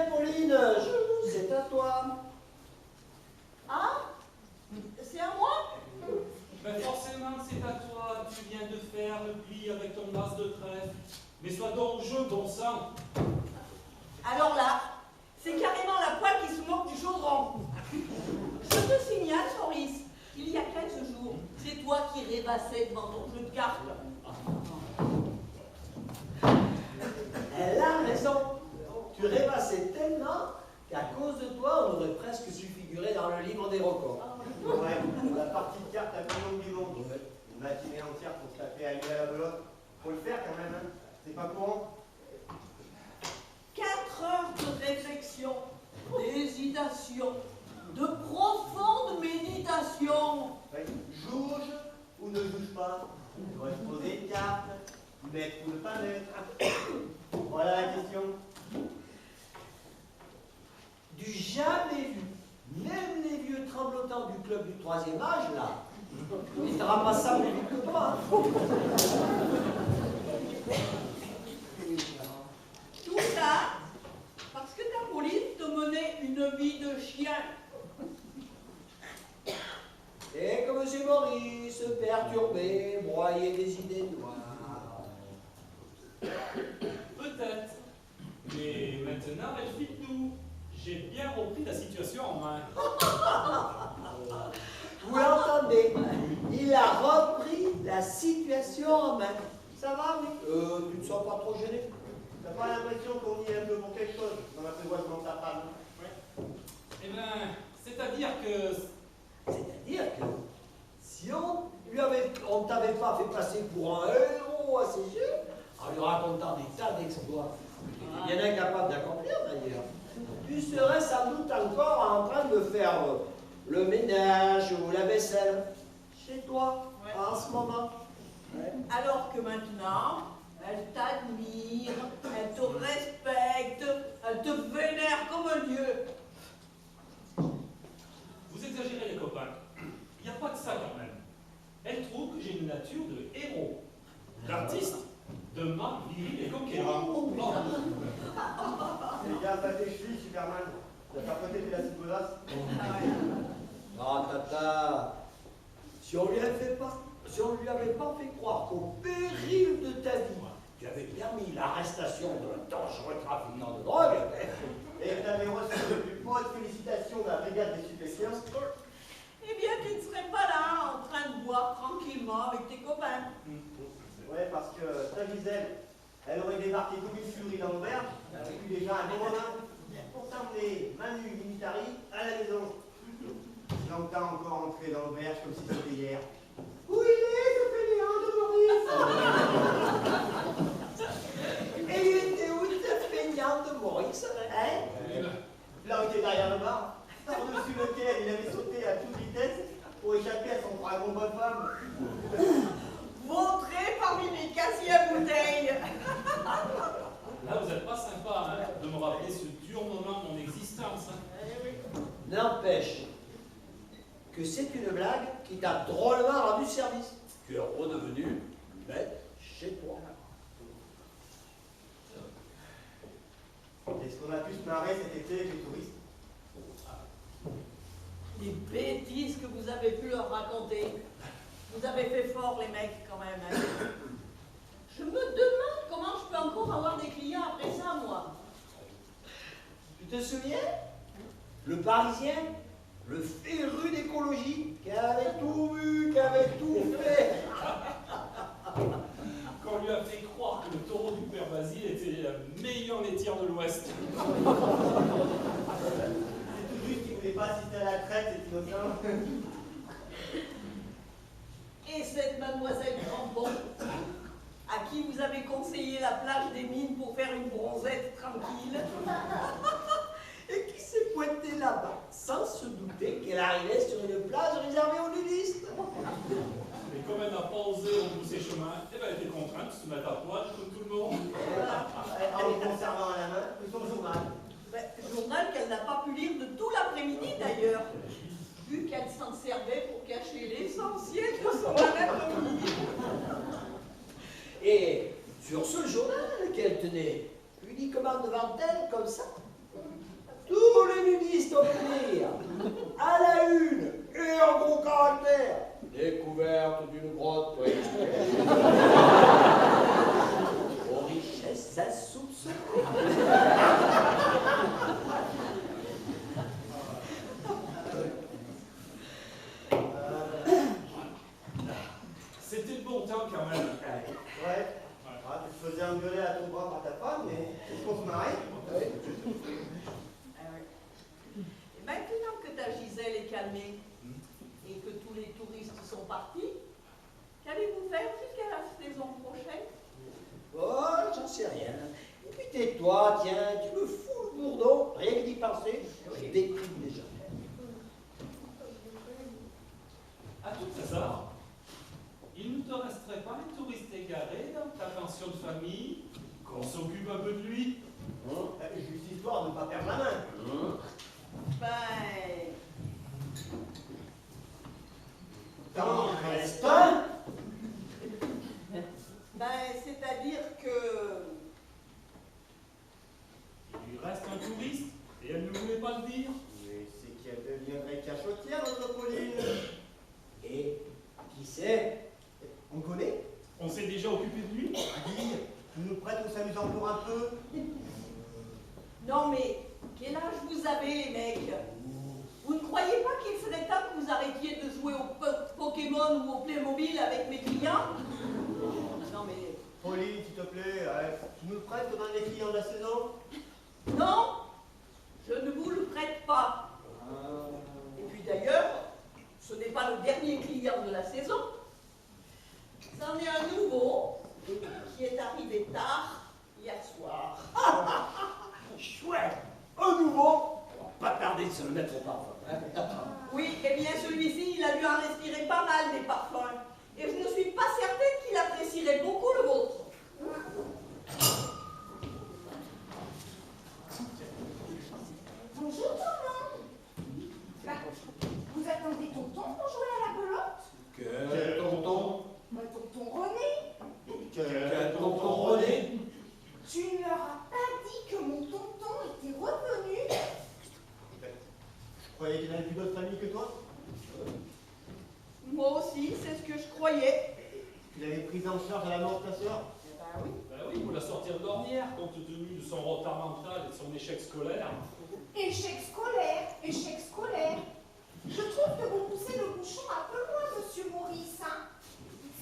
Pauline, c'est à toi. Ah? C'est à moi? Ben forcément c'est à toi, tu viens de faire le pli avec ton as de trèfle. Mais sois donc jeu, bon sang. Alors là, c'est carrément la poêle qui se moque du chaudron. Je te signale, Maurice, qu'il y a 15 jours, c'est toi qui rêvassais devant ton jeu de cartes. Elle a raison. Tu rêvassais tellement qu'à cause de toi, on aurait presque su figurer dans le livre des records. Ouais, la partie de cartes la plus longue du monde. Une matinée entière pour se taper à l'île à la belote. Faut le faire quand même, hein. C'est pas courant. 4 heures de réflexion, d'hésitation, de profonde méditation. Ouais. Jauge ou ne juge pas. Dois-je poser une carte, mettre ou ne pas mettre? Voilà la question. Du jamais vu. Même les vieux tremblotants du club du 3e âge, là, ils te ramassent ça plus vite que toi. Tout ça parce que ta Pauline te menait une vie de chien. Et comme c'est Maurice, perturbé, broyer des idées noires. Peut-être. Mais maintenant, elle fit tout. J'ai bien repris la situation en main. Vous l'entendez? Il a repris la situation en main. Ça va, oui? Tu ne sens pas trop gêné? T'as pas l'impression qu'on y est un peu pour quelque chose dans l'apprivoisement de ta femme? Ouais. Eh bien, c'est-à-dire que... C'est-à-dire que si on ne t'avait pas fait passer pour un héros à ses yeux, en lui racontant des tas d'exploits, il y en a incapable d'accomplir d'ailleurs, tu serais sans doute encore en train de faire le ménage ou la vaisselle chez toi, Ouais. en ce moment. Ouais. Alors que maintenant, elle t'admire, elle te respecte, elle te vénère comme un dieu. Vous exagérez les copains. Il n'y a pas de ça quand même. Elle trouve que j'ai une nature de héros, d'artiste, de mâle viril et conquérant. Oh. Fais gaffe à tes chevilles, Superman. T'as pas côté de la cyclodasse. Ah, tata, si on lui avait pas fait croire qu'au péril de ta vie, tu avais permis l'arrestation d'un dangereux trafiquant de drogue, Et que t'avais reçu les plus hautes félicitations de la brigade des stupéfiants. Eh bien, tu ne serais pas là en train de boire tranquillement avec tes copains. Ouais, parce que ta Gisèle, elle aurait débarqué comme une furie dans l'auberge, et puis déjà un bon moment pour t'emmener Manu Militari à la maison. Longtemps encore entré dans l'auberge comme si c'était hier. Où il est, ce fainéant de Maurice? et il était où ce feignant de Maurice, hein? Là où il était derrière le bar, par-dessus lequel il avait sauté à toute vitesse pour échapper à son dragon bonne femme. Vautré parmi les casiers à bouteilles. Là, vous n'êtes pas sympa hein, de me rappeler ce dur moment de mon existence. Hein. Eh oui. N'empêche que c'est une blague qui t'a drôlement rendu service. traiter avec les touristes. Les bêtises que vous avez pu leur raconter. Vous avez fait fort, les mecs, quand même. Hein. Je me demande comment je peux encore avoir des clients après ça, moi. Tu te souviens? Le Parisien, le féru d'écologie, qui avait tout vu, qui avait tout fait. Qu'on lui a fait croire que le taureau du père Basile était la meilleure laitière de l'Ouest. C'est tout juste qu'il ne voulait pas assister à la traite, cet innocent. Et cette mademoiselle Crampon, à qui vous avez conseillé la plage des Mines pour faire une bronzette tranquille, Et qui s'est pointée là-bas, sans se douter qu'elle arrivait sur une plage réservée aux nudistes. Mais comme elle n'a pas osé repousser chemin, eh ben, elle était contrainte de se mettre à poil comme tout le monde. En conservant à la main son journal. ben, journal qu'elle n'a pas pu lire de tout l'après-midi d'ailleurs, vu qu'elle s'en servait pour cacher l'essentiel de son anatomie. Et sur ce journal qu'elle tenait uniquement devant elle, comme ça, tous les nudistes ont pu lire, à la une et en gros caractère, découverte d'une grotte préhistorique aux richesses insoupçonnées. C'était le bon temps quand même. Ouais. Ah, tu te faisais engueuler à ton bras par ta femme, mais est-ce qu'on se marie? Ah ouais. Et maintenant que ta Gisèle est calmée et que tous les touristes sont partis, qu'allez-vous faire jusqu'à la saison prochaine? Oh, j'en sais rien. Et puis tais-toi, tiens, tu me fous le bourdon, rien que d'y penser, je déprime déjà. À tout hasard, il ne te resterait pas un touriste égaré dans ta pension de famille, qu'on s'occupe un peu de lui? Juste histoire de ne pas perdre la main. Ben, T'en restes un? ben, c'est-à-dire que... Il lui reste un touriste, et elle ne voulait pas le dire. Mais c'est qu'elle deviendrait cachotière, notre Pauline. Et qui sait? On connaît? On s'est déjà occupé de lui? Dis, tu nous prêtes, on s'amuse encore un peu. Non mais, quel âge vous avez les mecs? Vous ne croyez pas qu'il serait temps que vous arrêtiez de jouer au Pokémon ou au Playmobil avec mes clients? Non mais... Pauline, s'il te plaît, tu nous le prêtes devant les clients de la saison? Non, je ne vous le prête pas. Et puis d'ailleurs, ce n'est pas le dernier client de la saison. C'en est un nouveau qui est arrivé tard hier soir. Chouette! Un nouveau? On va pas tarder de se le mettre au parfum. Oui, eh bien celui-ci, il a dû en respirer pas mal des parfums. Et je ne suis pas certaine qu'il apprécierait beaucoup le vôtre. Bonjour tout le monde. Bah, vous attendez tonton pour jouer à la belote? Quel tonton? Bah, tonton René. Quel tonton René? Tu ne leur as pas dit que mon tonton était revenu? Je croyais qu'il n'avait plus d'autres familles que toi. Moi aussi, c'est ce que je croyais. Tu l'avais prise en charge à la mort de ta sœur. Eh ben oui. Ben oui, pour la sortir de l'ornière, compte tenu de son retard mental et de son échec scolaire. Échec scolaire, échec scolaire. Je trouve que vous poussez le bouchon un peu loin, monsieur Maurice. Hein.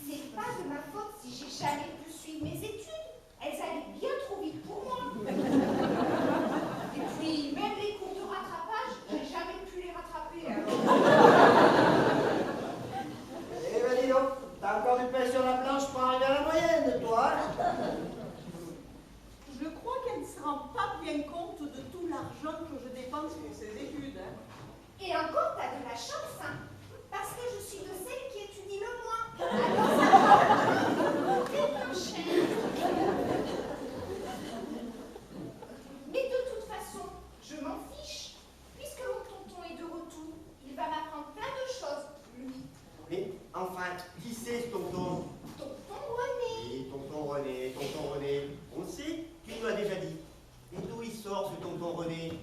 C'est pas de ma faute si j'ai jamais pu suivre mes études. Elles allaient bien trop vite pour moi. Et puis, même les cours de rattrapage, j'ai jamais pu les rattraper. Eh ben dis donc, t'as encore du pain sur la planche pour arriver à la moyenne, toi. Je crois qu'elle ne se rend pas bien compte de tout l'argent que je dépense pour ses études. Hein. Et encore, t'as de la chance, hein, parce que je suis de celles qui étudient le moins. Alors ça va coûter moins cher. Mais de toute façon, je m'en fiche, puisque mon tonton est de retour. Il va m'apprendre plein de choses, lui. Mais enfin, qui c'est ce tonton? Tonton René. Oui, tonton René, tonton René. On sait, tu nous l'as déjà dit. Et d'où il sort ce tonton René?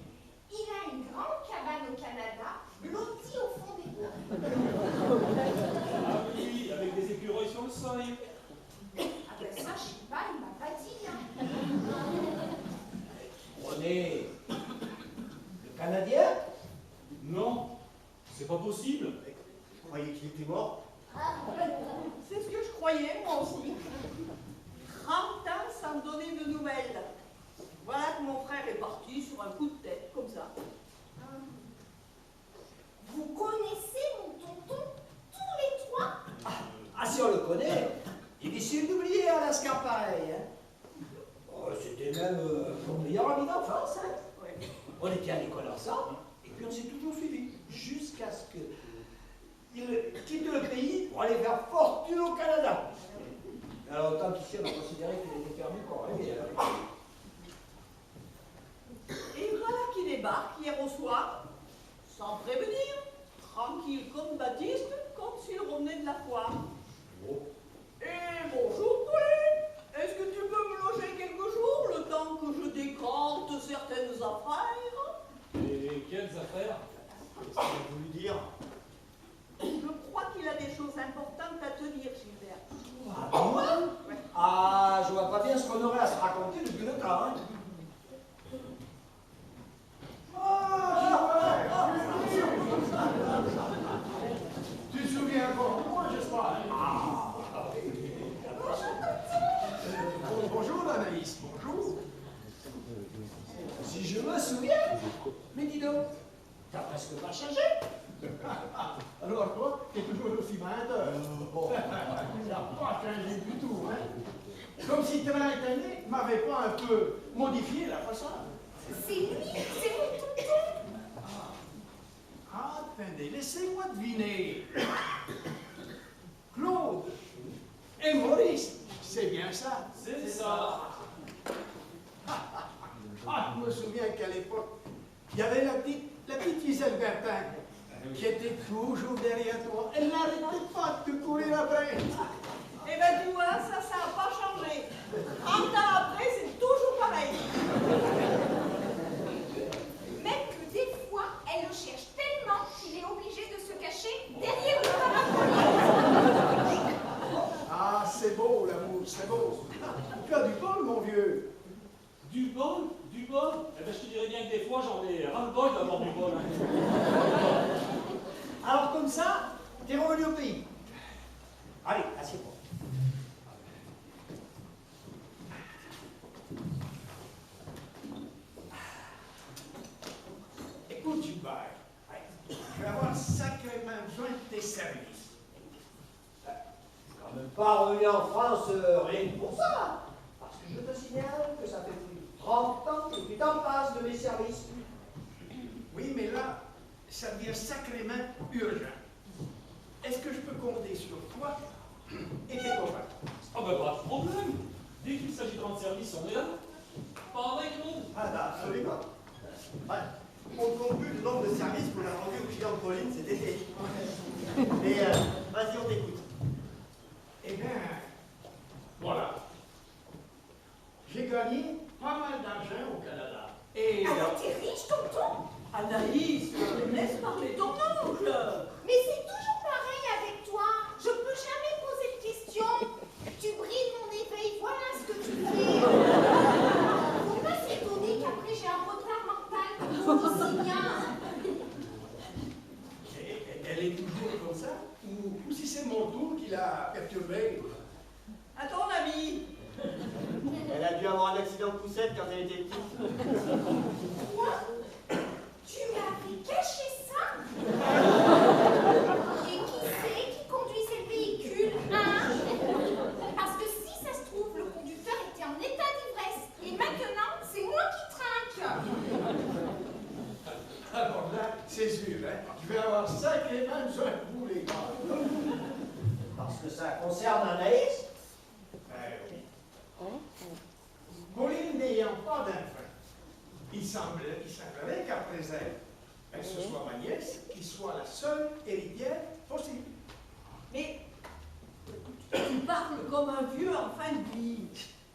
connais le Canadien? Non, c'est pas possible. Vous croyez qu'il était mort? C'est ce que je croyais, moi aussi. 30 ans sans donner de nouvelles. Voilà que mon frère est parti sur un coup de tête, comme ça. Vous connaissez mon tonton, tous les trois? Ah, si on le connaît, il est difficile d'oublier Alaska pareil. Hein. Oh, c'était même mon meilleur ami d'enfance. Hein. Ouais. On était à l'école ensemble, et puis on s'est toujours suivis, jusqu'à ce qu'il quitte le pays pour aller faire fortune au Canada. Alors, autant qu'ici, on a considéré qu'il était perdu pour rêver. Et voilà qu'il débarque hier au soir, sans prévenir, tranquille comme Baptiste, comme s'il revenait de la foire. Et bonjour poulet, est-ce que tu peux me loger quelques jours, le temps que je décante certaines affaires? Et quelles affaires? Qu'est-ce qu'il a voulu dire? Je crois qu'il a des choses importantes à te dire, Gilbert. Ah, bon? Ouais. Ah, je vois pas bien ce qu'on aurait à se raconter depuis le temps. Hein. Tu te souviens encore de moi, j'espère? Bonjour, Anaïs, bonjour. Si je me souviens, mais dis donc, t'as presque pas changé. Alors toi, t'es toujours aussi menteur. Tu n'as pas changé du tout, hein? Comme si 30 années m'avait pas un peu modifié la façade. C'est lui, c'est mon tonton. Attendez, laissez-moi deviner. Claude et Maurice, c'est bien ça. C'est ça. Ah, je me souviens qu'à l'époque, il y avait la petite Gisèle Bertin qui était toujours derrière toi. Elle n'arrêtait pas de te courir après. Eh ben tu vois, ça n'a pas changé. 30 ans après, c'est toujours pareil. Même que des fois, elle le cherche tellement qu'il est obligé de se cacher derrière le parapluie. Ah, c'est beau l'amour, c'est beau. Tu as du bol, mon vieux. Du bol? Du bol? Eh ben, je te dirais bien que des fois, j'en ai ras-le-bol d'avoir du bol. Hein. Alors comme ça, t'es revenu au pays. Allez, assieds-toi. Écoute, Gilbert, je vais avoir sacrément besoin de tes services. Quand même pas revenu en France rien que pour ça. Parce que je te signale que ça fait plus de 30 ans que tu t'en passes de mes services. Oui, mais là, ça devient sacrément urgent. Est-ce que je peux compter sur toi et tes copains? Ah ben, pas de problème. Dès qu'il s'agit de rendre service, on est là. Pas avec nous. Ah, bah, absolument. Ouais. On ne compte plus le nombre de services qu'on a rendus au client de Pauline cet été. Mais vas-y, on t'écoute. Eh bien, voilà. J'ai gagné pas mal d'argent au Canada. Et Alors t'es riche, tonton? Anaïs, laisse parler ton ange. Mais c'est toujours pareil avec toi. Je peux jamais poser de questions. Tu brides mon éveil, voilà ce que tu fais. Faut pas s'étonner qu'après j'ai un retard mental comme si bien. elle est toujours comme ça? Ou si c'est mon tour qui l'a perturbée? À ton avis. Elle a dû avoir un accident de poussette quand elle était petite. Quoi? Tu m'avais caché ça? Et qui c'est qui conduisait le véhicule, hein? Parce que si ça se trouve, le conducteur était en état d'ivresse. Et maintenant, c'est moi qui trinque. Alors là, c'est sûr, hein? Je vais avoir sacrément besoin de vous, les gars. Parce que ça concerne Anaïs. Oui. Pauline n'ayant pas d'enfant, il semblerait qu'après elle, ce soit ma nièce qui soit la seule héritière possible. Mais tu parles comme un vieux en fin de vie.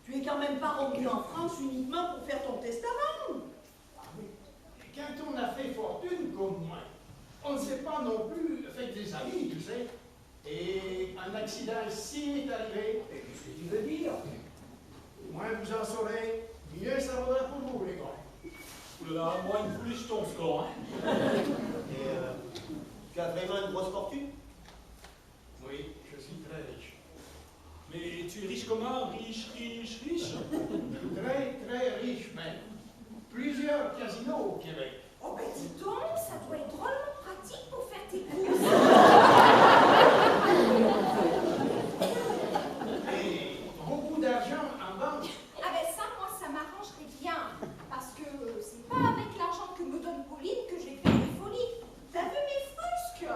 Tu es quand même pas revenu en France uniquement pour faire ton testament. Ah oui. Et quand on a fait fortune comme moi, on ne s'est pas non plus fait des amis, tu sais. Et un accident si est arrivé. Mais qu'est-ce que tu veux dire? Moins vous en saurez, mieux ça vaudra pour vous, les gars. que là, moi, une pouliche tombe score. Hein. Et tu as vraiment une grosse fortune? Oui, je suis très riche. Mais tu es riche comment? Riche, riche, riche? Très, très riche même. Plusieurs casinos au Québec. Oh ben dis donc, ça doit être drôlement pratique pour faire tes courses. Et beaucoup d'argent en banque. Ah ben ça, moi, ça m'arrangerait bien. Parce que c'est pas avec l'argent que me donne Pauline que je vais faire des folies. T'as vu mes frusques?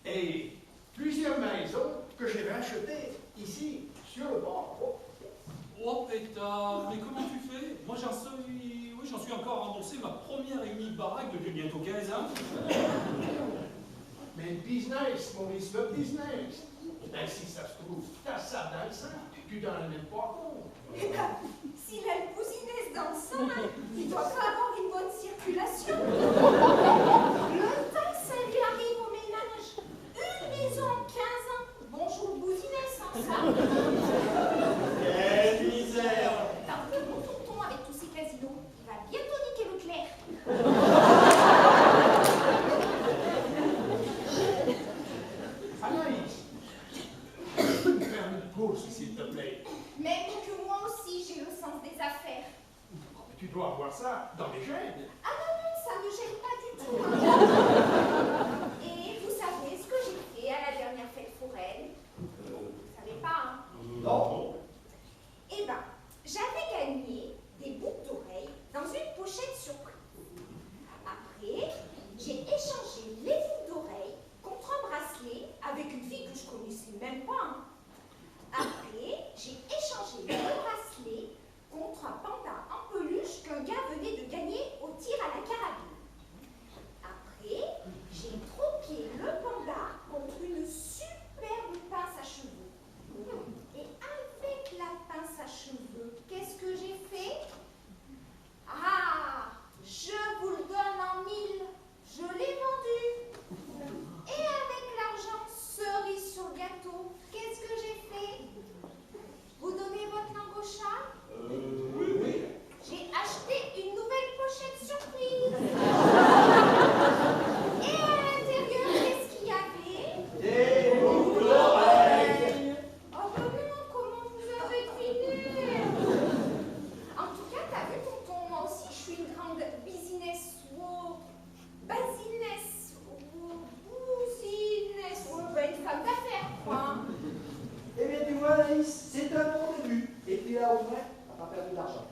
Et plusieurs maisons que j'ai rachetées ici, sur le port. Oh pétard, mais comment tu fais? Moi j'en suis encore remboursé ma première et unique baraque depuis bientôt 15 ans. Mais le business, Maurice, le business. Ben, si ça se trouve, t'as ça dans le sang, tu t'en as même pas compte. Eh ben, s'il a le cousinesse dans le sang, il doit pas avoir une bonne circulation. Le temps que ça lui arrive au ménage. Une maison en 15 ans. Bonjour bousinesse, hein, ça. Quelle misère! T'as vu mon tonton avec tous ces casinos? Il va bientôt niquer le clair. Anaïs, peux-tu me faire une course, s'il te plaît? Même que moi aussi, j'ai le sens des affaires. Tu dois avoir ça dans les gènes. Ah non, non, ça ne me gêne pas du tout. Hein. Et vous savez ce que j'ai fait à la dernière fête foraine? Vous savez pas, hein? Non. Eh ben, j'avais gagné des boucles d'oreilles dans une pochette surprise. Après, j'ai échangé les boucles d'oreilles contre un bracelet avec une fille que je connaissais même pas. Hein. Après, j'ai échangé le bracelet contre un panda en peluche qu'un gars venait de gagner au tir à la carabine. Après, j'ai troqué le panda contre une superbe pince à cheveux. Et avec la pince à cheveux, qu'est-ce que j'ai fait? Ah, je vous le donne en 1000, je l'ai vendu. Et avec l'argent, cerise sur le gâteau, qu'est-ce que j'ai fait? Vous donnez votre langue au chat? Oui. J'ai acheté une nouvelle pochette surprise. Et à l'intérieur, qu'est-ce qu'il y avait? Des boucles d'oreilles. Oh ben non, comment vous avez deviné? En tout cas, t'as vu, tonton, moi aussi, je suis une grande business une femme d'affaires, quoi. Hein. Eh bien, tu vois, Anaïs, c'est un bon début. Et puis là, au moins, t'as pas perdu d'argent.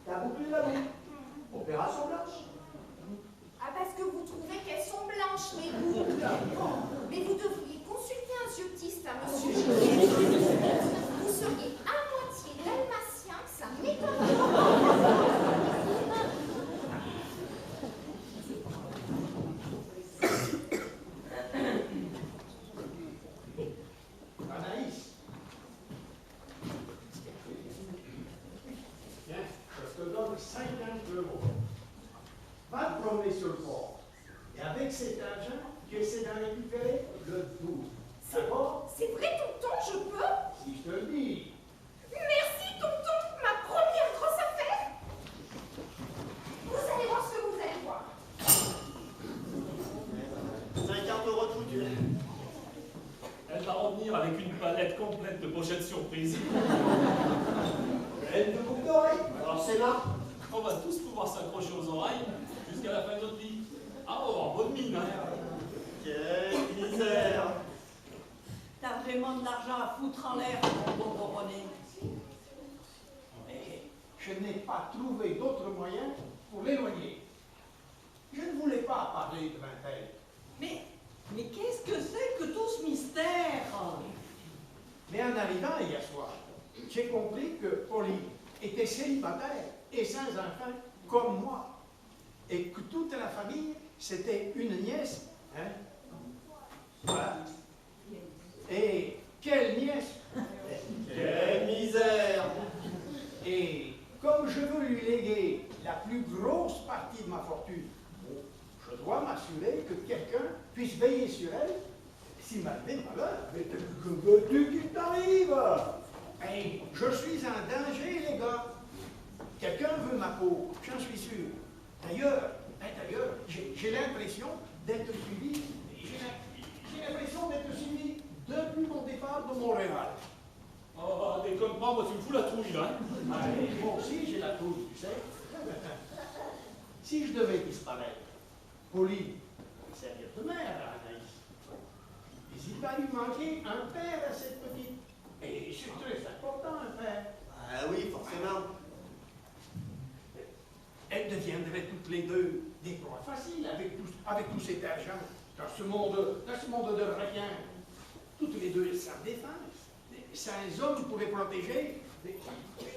T'as bouclé la boucle. Opération blanche. Ah, parce que vous trouvez qu'elles sont blanches, mes boucles. Mais vous devriez consulter un zioptiste, hein, monsieur Gillet. Vous seriez à moitié dalmatien, ça m'étonne. Anaïs. Tiens, je te donne 50 €. Va te promener sur le port. Et avec cet argent, tu essaies d'en récupérer le double. D'accord? C'est vrai, tonton, je peux? Si je te le dis. Merci, tonton, ma première grosse affaire. Vous allez voir ce que vous allez voir. 50 € de foutu. Elle va revenir avec une palette complète de pochettes surprises. Pleine de boucles d'oreilles. Alors c'est là. On va tous pouvoir s'accrocher aux oreilles jusqu'à la fin de notre vie. Ah, on va avoir bonne mine, hein. Quelle misère. T'as vraiment de l'argent à foutre en l'air, mon bon bonnet. Mais je n'ai pas trouvé d'autre moyen pour l'éloigner. Je ne voulais pas parler de elle. Mais qu'est-ce que c'est que tout ce mystère? Mais en arrivant hier soir, j'ai compris que Pauline était célibataire et sans enfant comme moi. Et que toute la famille, c'était une nièce. Hein? Voilà. Et quelle nièce! Quelle misère. Et comme je veux lui léguer la plus grosse partie de ma fortune, je dois m'assurer que quelqu'un puisse veiller sur elle s'il m'arrive malheur. Mais que veux-tu qu'il t'arrive? Hey, je suis en danger, les gars. Quelqu'un veut ma peau, j'en suis sûr. D'ailleurs, j'ai l'impression d'être suivi, j'ai l'impression d'être suivi depuis mon départ de Montréal. Oh, déconne pas, moi tu me fous la trouille là. Hein. Allez, moi aussi j'ai la trouille, tu sais. Si je devais disparaître, Pauline va servir de mère à Anaïs. Mais il va lui manquer un père à cette petite. Et c'est très important, un père. Ah oui, forcément. Elles deviendraient toutes les deux des proies faciles avec tout cet argent dans ce monde de rien. Toutes les deux, elles savent défendre. Sans hommes pour les protéger. Tu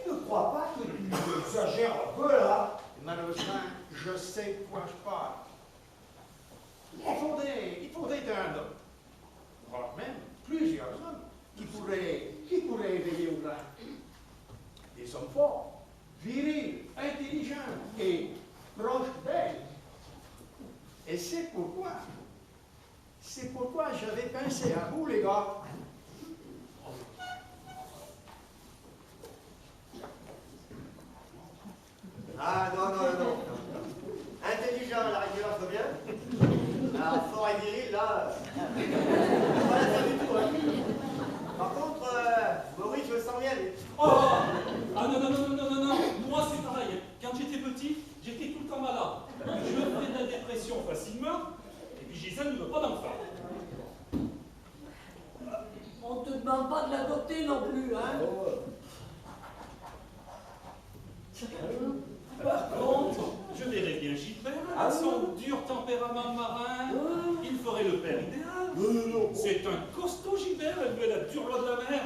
ne crois pas que tu exagères un peu là? Malheureusement, je sais de quoi je parle. Il faudrait un homme, voire même plusieurs hommes, qui pourraient éveiller au grand. Des hommes forts, virils, intelligents et proches d'elle. Et c'est pourquoi j'avais pensé à vous, les gars. Ah non. Intelligent à la rigueur, je veux bien. Ah, fort et viril, là. Pas ça du tout, hein. Par contre, Maurice, je le sens bien. Oh ah non. Moi c'est pareil. Quand j'étais petit, j'étais tout le temps malade. Je fais de la dépression facilement, et puis Gisèle ne veut pas d'enfant. On te demande pas de l'adopter non plus, hein. Par contre, je verrais bien Gilbert, avec son dur tempérament marin, il ferait le père idéal. C'est un costaud Gilbert, elle veut la dure loi de la mer.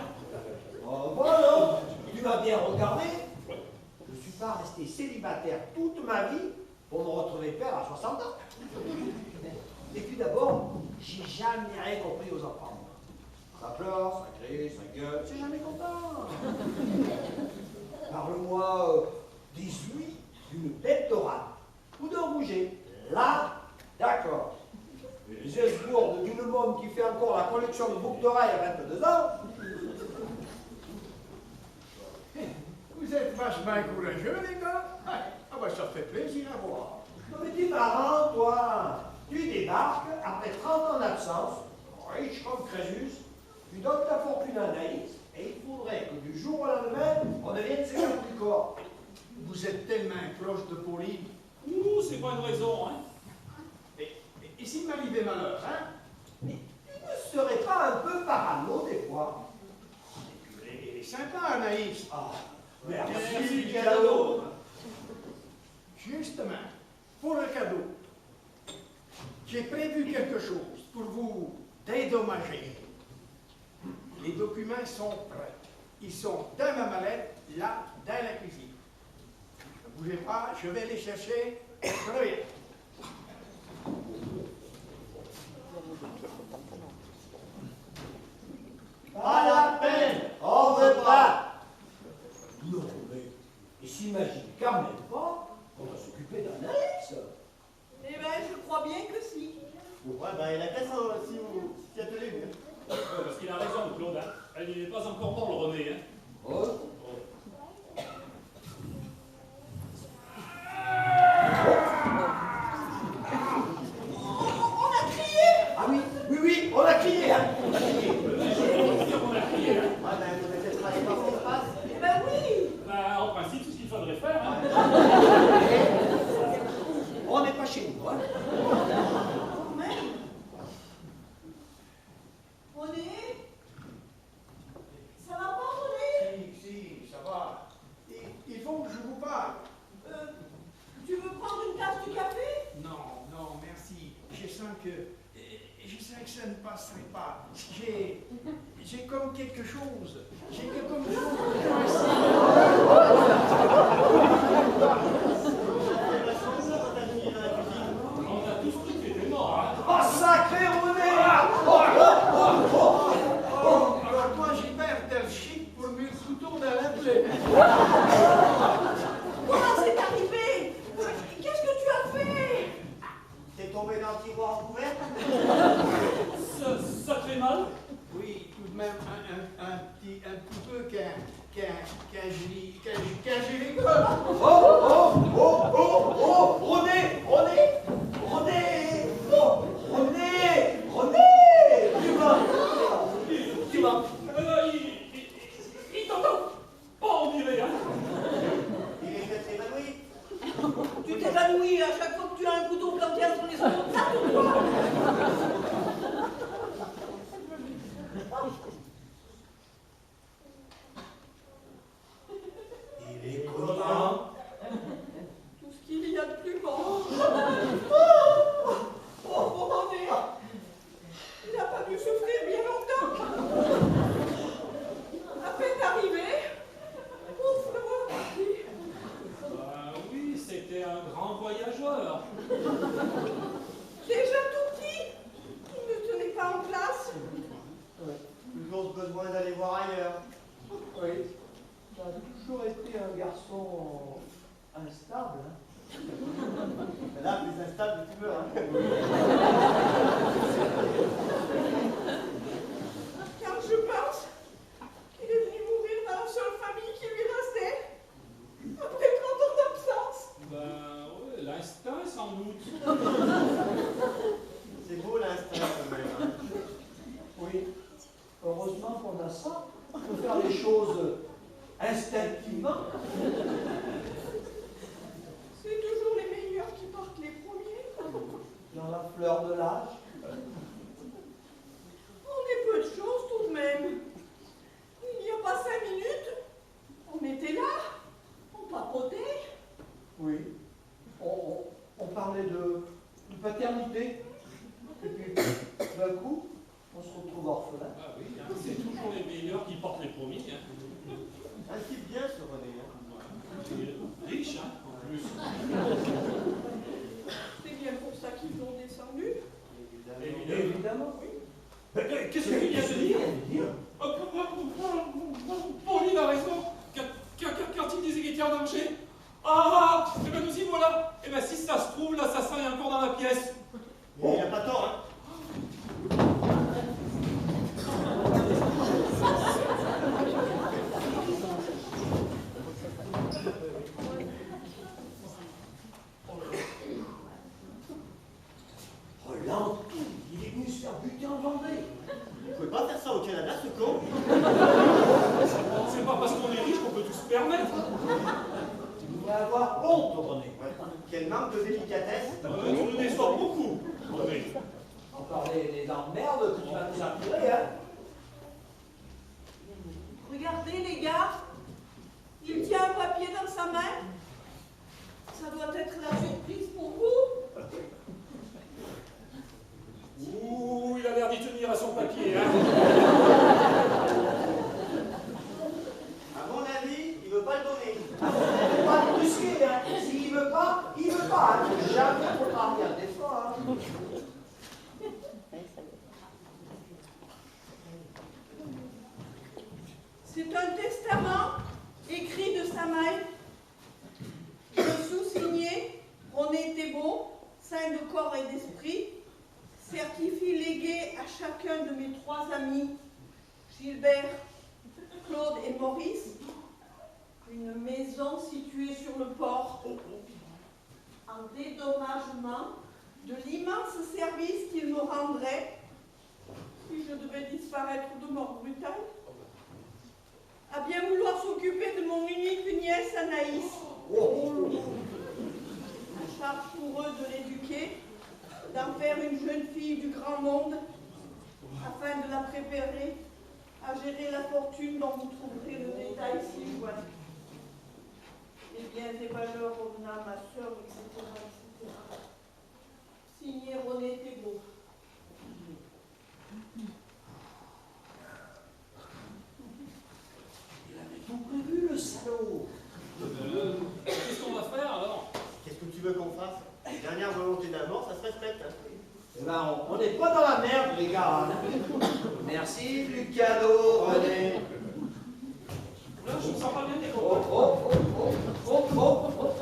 Oh, voilà, tu m'as bien regardé. Je ne suis pas resté célibataire toute ma vie pour me retrouver père à 60 ans. Et puis d'abord, j'ai jamais rien compris aux enfants. Ça pleure, ça crie, ça gueule, c'est jamais content. Parle-moi 18 d'une bête d'oral ou d'un rouget. Là, d'accord. Les esgourdes d'une môme qui fait encore la collection de boucles d'oreilles à 22 ans. Vous êtes vachement courageux, les gars. Ah bah ça fait plaisir à voir. Non mais t'es marrant, toi. Tu débarques après 30 ans d'absence, riche comme Crésus, tu donnes ta fortune à Anaïs, et il faudrait que du jour au lendemain, on devienne ses gardes du corps. Vous êtes tellement proche de Pauline. Ouh, c'est pas une raison, hein. Et s'il m'arrivait malheur, hein? Mais tu ne serais pas un peu parano des fois? Elle est sympa, Anaïs. Ah, Merci du cadeau. Justement, pour le cadeau, j'ai prévu quelque chose pour vous dédommager. Les documents sont prêts. Ils sont dans ma mallette, là, dans la cuisine. Ne bougez pas, je vais les chercher. Prenez. pas la peine, on veut pas. Non, mais ils s'imaginent quand même pas qu'on va s'occuper d'Anaïs. Eh ben, je crois bien que si. Ouais, bah, il a qu'à si elle te l'est mieux. Parce qu'il a raison, Claude, hein. Elle n'est pas encore mort, le René, hein. Oh. On a crié. Ah oui, on a crié, hein. On a crié. On a crié, hein. Ouais, bah, vous n'avez peut-être pas les voir ce qui se passe. Eh ben oui. Bah, en principe, c'est ce qu'il faudrait faire, hein. On n'est pas chez nous, hein. Quand même. René. Ça va pas, René? Si, ça va. Il faut que je vous parle. Tu veux prendre une tasse de café? Non, merci. Je sens que ça ne passerait pas. J'ai comme quelque chose. J'ai comme quelque chose. On a tous cru que t'étais mort, hein. Oh, sacré René. Alors toi, j'y perds tel chic pour mettre le couteau dans la plaie. Comment c'est arrivé? Qu'est-ce que tu as fait? T'es tombé dans le tiroir couvert? Ça te fait mal? Oui, tout de même un petit peu qu'un j'ai l'école. René, tu vas. Il t'entend pas, on dirait, hein. Il est peut-être évanoui. Tu t'évanouis à chaque fois que tu as un couteau planté entre les omoplates ou quoi? Il est comment? Tout ce qu'il y a de plus bon. Oh, René, il n'a pas dû souffrir bien longtemps. À peine arrivé, ouf, le voilà parti. Oui, c'était un grand voyageur. Déjà tout petit, il ne tenait pas en classe. Toujours besoin d'aller voir ailleurs. Oui, tu as toujours été un garçon instable. Hein. Mais là, plus instable que tu veux. Hein. Quand je pense qu'il est venu mourir dans la seule famille qui lui restait, après 30 ans d'absence. Ouais, l'instinct, sans doute. C'est beau l'instinct quand même. Hein. Oui, heureusement qu'on a ça. On peut faire les choses instinctivement. C'est toujours les meilleurs qui partent les premiers. Dans la fleur de l'âge. On est peu de choses tout de même. Il n'y a pas 5 minutes, on était là, on papotait. Oui, on parlait de paternité. Et puis, d'un coup, on se retrouve orphelin. Ah oui, hein, c'est toujours les meilleurs qui portent les premiers. Hein. Un type bien ce René. Hein. Et riche, hein, en plus. C'est bien pour ça qu'ils l'ont descendu. Évidemment, oui. Qu'est-ce que tu viens de dire? Pauline a raison. Quand il disait qu'il était en danger. Ah, eh ben nous y voilà. Eh ben si ça se trouve, l'assassin est encore dans la pièce. Il n'a pas tort. Hein. Hollande, il est venu se faire buter en Vendée. Vous pouvez pas faire ça au Canada, ce con. C'est pas parce qu'on est riche qu'on peut tout se permettre. Tu devrais avoir honte, René. Ouais. Quel manque de délicatesse. Tu nous déçois beaucoup, René. Encore les emmerdes que tu vas nous attirer, hein. Regardez les gars, il tient un papier dans sa main. Ça doit être la surprise pour vous. Ouh, il a l'air d'y tenir à son papier, hein. À mon avis, il veut pas le donner. Faut pas te brusquer, hein. S'il veut pas, il veut pas. Hein. Jamais faudra rien des fois. Hein. C'est un testament écrit de sa main. Dessous signé René Thébault, saint de corps et d'esprit, certifie légué à chacun de mes 3 amis, Gilbert, Claude et Maurice, une maison située sur le port, en dédommagement de l'immense service qu'il me rendrait si je devais disparaître de mort brutale, à bien vouloir s'occuper de mon unique nièce Anaïs. À charge pour eux de l'éduquer, d'en faire une jeune fille du grand monde, afin de la préparer à gérer la fortune dont vous trouverez le détail ci-joint. Les biens et valeurs revenant à ma sœur, etc., etc. Signé René Thébault. Il avait tout prévu, le salaud. Qu'est-ce qu'on va faire alors? Qu'est-ce que tu veux qu'on fasse? Dernière volonté d'un mort, ça se respecte. Hein. Eh ben, on n'est pas dans la merde, les gars. Hein. Merci du cadeau, René. Là, je me sens pas bien des Oh, copains. oh, oh, oh, oh, oh, oh.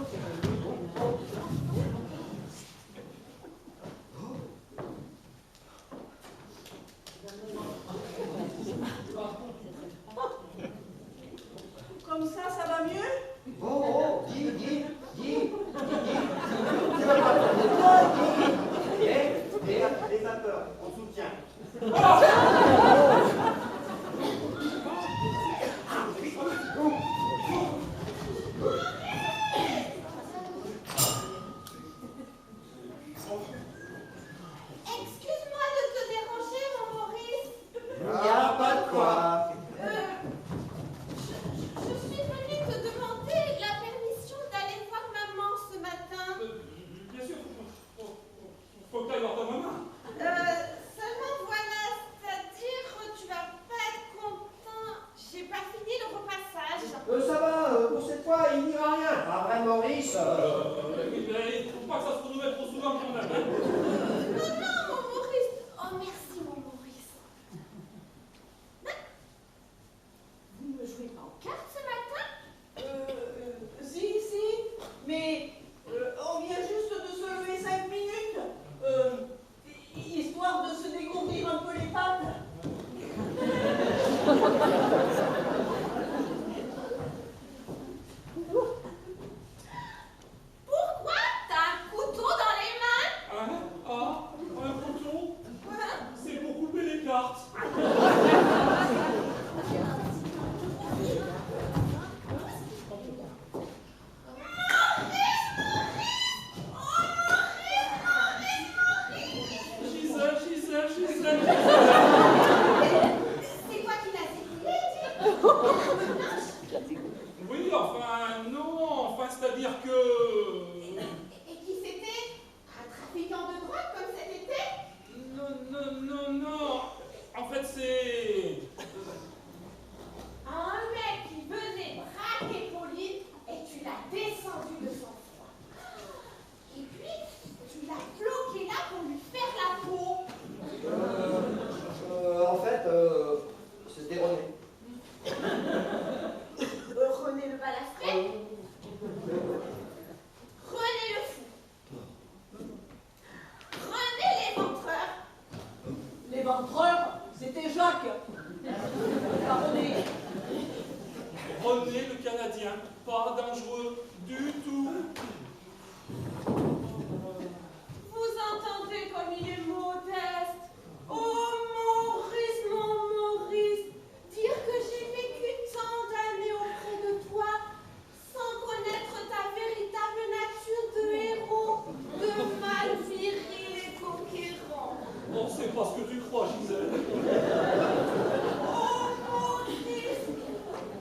Hein, Maurice Il faut pas que ça se renouvelle trop souvent quand même. Hein. Non, non, mon Maurice. Oh, merci, mon Maurice. Vous ne jouez pas aux cartes ce matin? Si, mais on vient juste de se lever 5 minutes, histoire de se découvrir un peu les pattes. Pourquoi t'as un couteau dans les mains? Hein? Ah, un couteau? C'est pour couper les cartes. Gisèle. C'est toi qui l'as écoulé, dis? Oui, enfin, non, enfin, c'est-à-dire que... Et qui c'était? Un trafiquant de drogue comme cet été? Non. En fait, c'est... Un mec qui venait braquer Pauline et tu l'as descendu de son toit. Et puis, tu l'as bloqué là pour lui faire la peau. En fait, c'était René. René le balastré? René le fou? René l'éventreur? L'éventreur, c'était Jacques. Pas René. René le Canadien, pas dangereux du tout. Vous entendez comme il est modeste? Oh Maurice, mon Maurice, dire que j'ai vécu tant d'années auprès de toi sans connaître ta véritable nature de héros, de mal viril et conquérant. Oh, c'est pas ce que tu crois, Gisèle. Oh Maurice,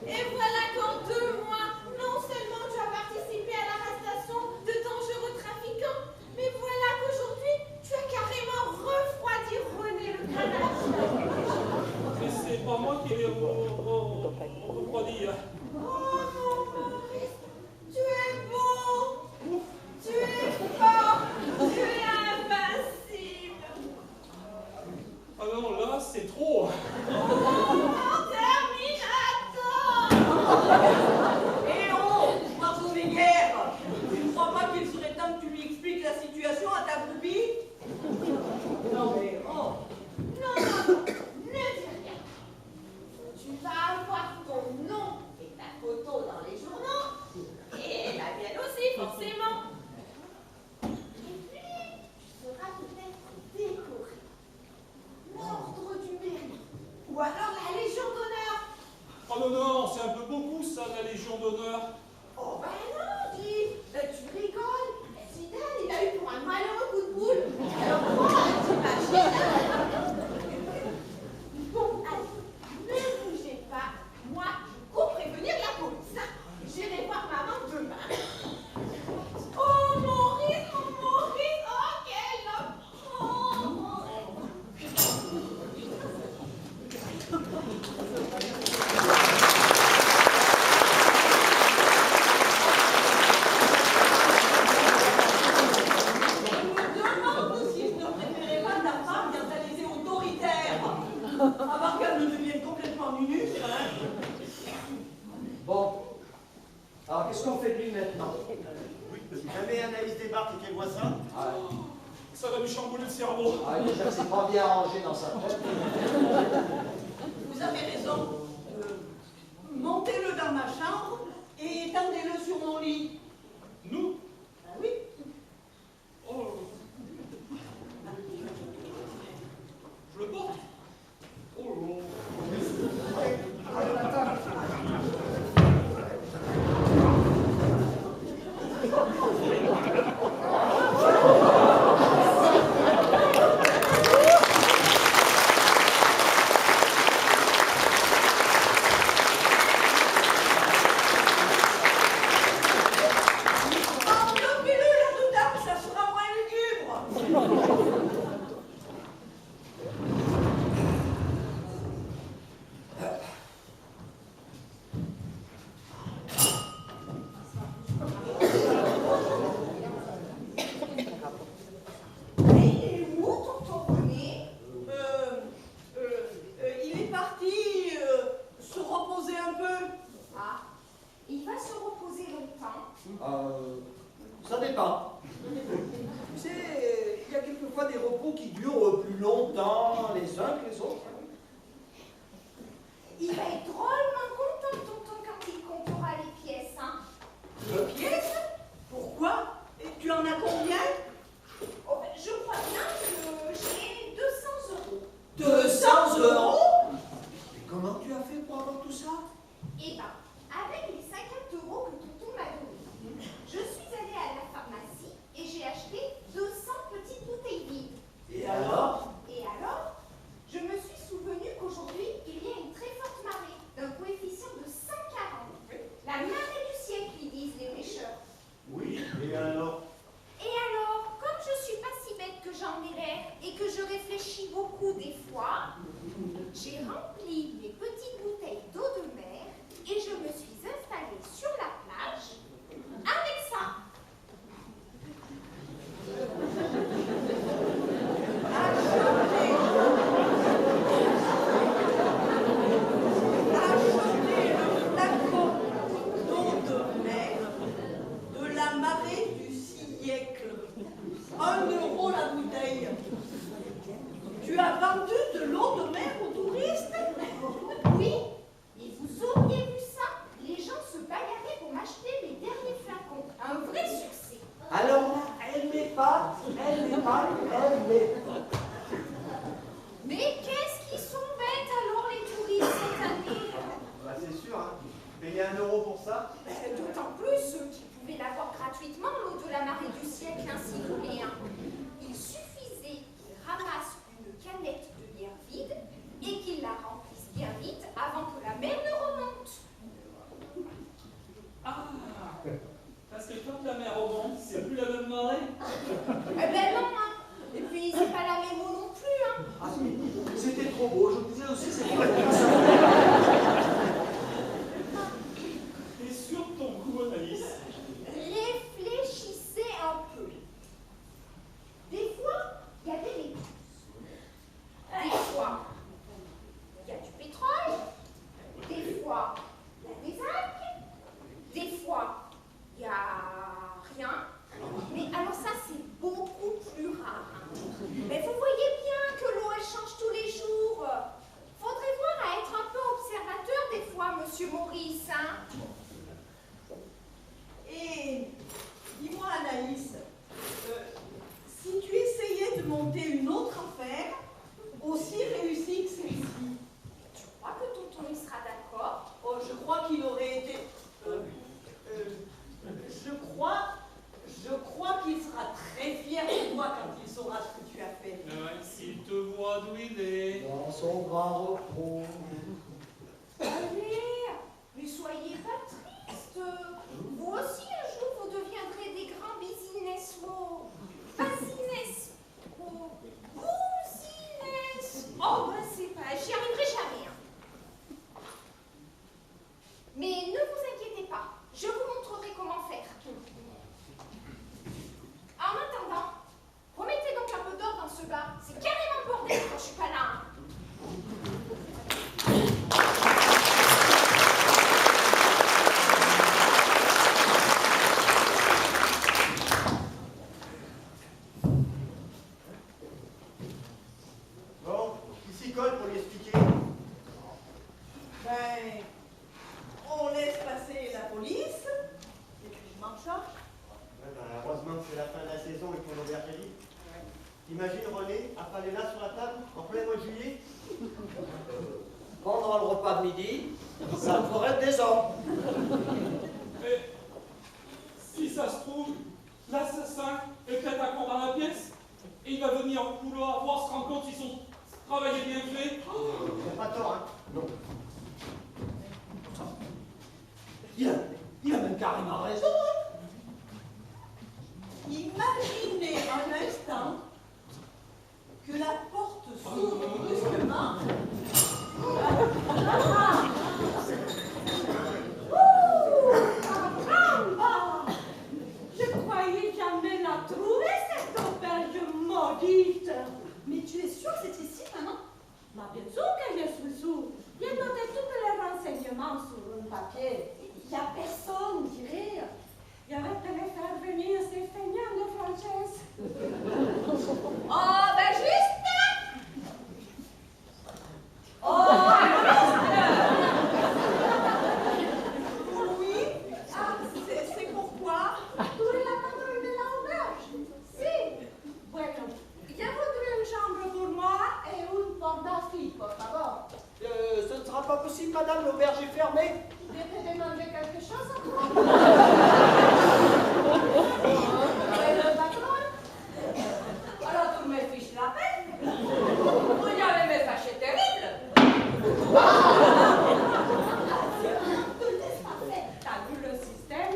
et voilà qu'en 2 mois, non seulement tu as participé à l'arrestation de dangereux trafiquants, mais voilà qu'aujourd'hui, tu as carrément refroidi René le Canadien. Mais c'est pas moi qui l'ai refroidi. Oh mon Maurice, tu es beau, tu es fort, tu es invincible. Ah non, là, c'est trop. Oh mon Terminator. Eh oh, Marceau des guerres. Tu ne crois pas qu'il serait temps que tu lui expliques la situation à ta groupie? Non mais, oh. Non, ne dis rien. Tu vas avoir ton nom et ta photo dans les journaux, et la mienne aussi, forcément. Et puis, tu seras peut-être décoré. L'ordre du mérite, ou alors la Légion d'honneur. Oh non, c'est un peu beaucoup ça, la Légion d'honneur. Oh ben non, dis, tu rigoles. Zidane, il a eu pour un malheureux coup de boule. Alors moi, t'imagines? Bon, allez, ne bougez pas. Moi, je cours prévenir la police. J'irai voir maman demain. Oh, Maurice, mon Maurice, oh, quel homme. Oh, Avant qu'elle ne devienne complètement nunuche, hein. Bon. Alors, qu'est-ce qu'on fait de lui maintenant? Si jamais Anaïs débarque et qu'elle voit ça, Ah, Ça va lui chambouler le cerveau. déjà, c'est pas bien rangé dans sa tête. Vous avez raison. Montez-le dans ma chambre et étendez-le sur mon lit. Nous? Ah oui. Oh. Je le porte. Oh là. pas. Tu sais, il y a quelquefois des repos qui durent plus longtemps les uns que les autres. Il va être drôlement content, tonton, quand il comptera les pièces, hein. Les pièces? Pourquoi? Et tu en as combien? Oh, ben, je crois bien que j'ai 200 euros. 200 euros? Et comment tu as fait pour avoir tout ça? Eh ben, avec les 50 euros que tonton m'a donnés, je suis allée à la pharmacie et j'ai acheté 200 petites bouteilles vides. Et alors? Et alors, je me suis souvenu qu'aujourd'hui, il y a une très forte marée, d'un coefficient de 140. La marée du siècle, ils disent les pêcheurs. Oui, et alors? Et alors, comme je suis pas si bête que j'en ai l'air et que je réfléchis beaucoup des fois, j'ai rempli mes petites bouteilles d'eau de mer et je me suis installée sur la plage avec ça. Acheter le flacon d'eau de mer de la marée du siècle. 1 euro la bouteille. Tu as vendu de l'eau de mer aux touristes? Oui, et vous auriez vu ça? Les gens se bagarraient pour m'acheter les derniers flacons. Un vrai succès. Alors là, elle m'épate, elle m'épate, elle m'épate. Mais qu'est-ce qu'ils sont bêtes alors les touristes cette année? Bah, c'est sûr, hein. Payer 1 euro pour ça? D'autant plus ceux qui pouvaient l'avoir gratuitement, l'eau de la marée du siècle, ainsi que hein. Il suffisait qu'ils ramassent une canette de bière vide et qu'ils la remplissent bien vite avant que la mer ne remonte. Ah, parce que quand la mer remonte, c'est plus la même marée. Eh ben non, hein. Et puis c'est pas la même eau non plus, hein. Ah, c'était trop beau, je disais aussi, c'était pas Et sur ton coup, Anaïs, Réfléchissez un peu. Des fois, il y a des méduses. Des fois, il y a du pétrole. Des fois, il y a des algues. Des fois, il n'y a rien. Mais alors ça, c'est beaucoup plus rare. Hein. Mais vous voyez bien que l'eau, elle change tous les jours. Faudrait voir à être un peu observateur des fois, monsieur Maurice. Hein. Et dis-moi Anaïs, si tu essayais de monter une autre affaire, aussi réussie que celle-ci, Tu crois que tonton il sera d'accord? oh, je crois qu'il aurait été... je crois qu'il sera très fier de toi quand il saura ce que tu as fait. s'il te voit d'où il est. dans son grand repos. Allez, mais soyez pas triste. Vous aussi, un jour, vous deviendrez des grands businessmen. Business. Business. Oh, ben c'est pas, j'y arriverai jamais. Hein. Mais ne vous inquiétez pas, je vous montrerai comment faire. En attendant, remettez donc un peu d'ordre dans ce bar. C'est carrément le bordel quand je suis pas là. Hein. Bon, qui s'y colle pour lui expliquer? Ben, on laisse passer la police, et puis je m'en charge. Ouais, ben, heureusement que c'est la fin de la saison et qu'on auberge est libre. Imagine René, affalé là sur la table, en plein mois de juillet. Pendant le repas de midi, ça me ferait des hommes. Mais si ça se trouve, l'assassin est peut-être à dans la pièce et il va venir au couloir voir, se rendre compte si son travail est bien fait. Il n'a pas tort, hein? Non. Il a même carrément raison. Hein. Imaginez un instant que la porte s'ouvre brusquement. Je croyais jamais la trouver, cette auberge maudite. Mais tu es sûre que c'est ici, maman? Mais bien sûr que je suis sûre. J'ai noté tous les renseignements sur un papier. Il n'y a personne, dirait. l'auberge est fermée. Je t'ai demandé quelque chose à toi. Le patron. Alors tu me fiches la paix. Vous y avez mes fâchés terribles. Tout est parfait. T'as vu le système?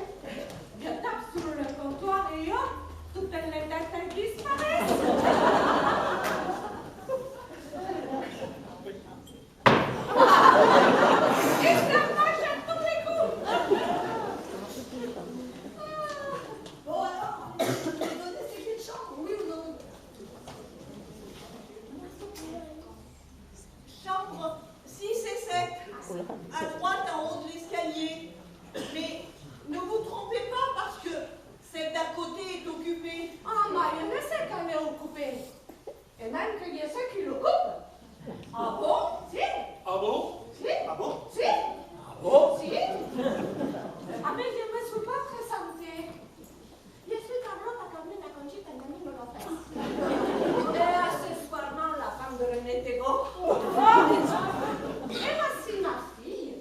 Je tape sur le comptoir et hop, toutes les têtes disparaissent. Et ça marche à tous les coups. Bon alors, vous me donnez ces clés de chambre, oui ou non? Chambre 6 et 7, à droite en haut de l'escalier. Mais ne vous trompez pas parce que celle d'à côté est occupée. Ah, mais je ne sais qu'elle est occupée. Et même qu'il y a ceux qui l'occupent. Ah bon? Si, Ah bon? si, Ah bon? si, Ah bon? si. Ah, mais je ne me suis pas présentée. Je suis Carlotta Carmina Conchita Nannino Lopez. Et accessoirement la femme de René Thébault. Et voici ma fille,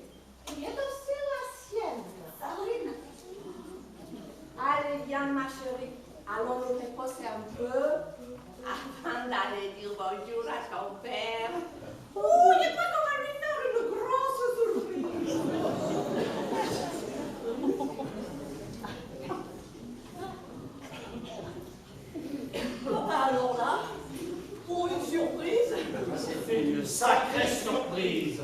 qui est aussi la sienne, Sabrina. Allez, viens ma chérie. Allons nous reposer un peu avant d'aller dire bonjour à ton père. Oh, je crois qu'on va lui faire une grosse surprise. Alors là, pour une surprise, C'était une sacrée surprise.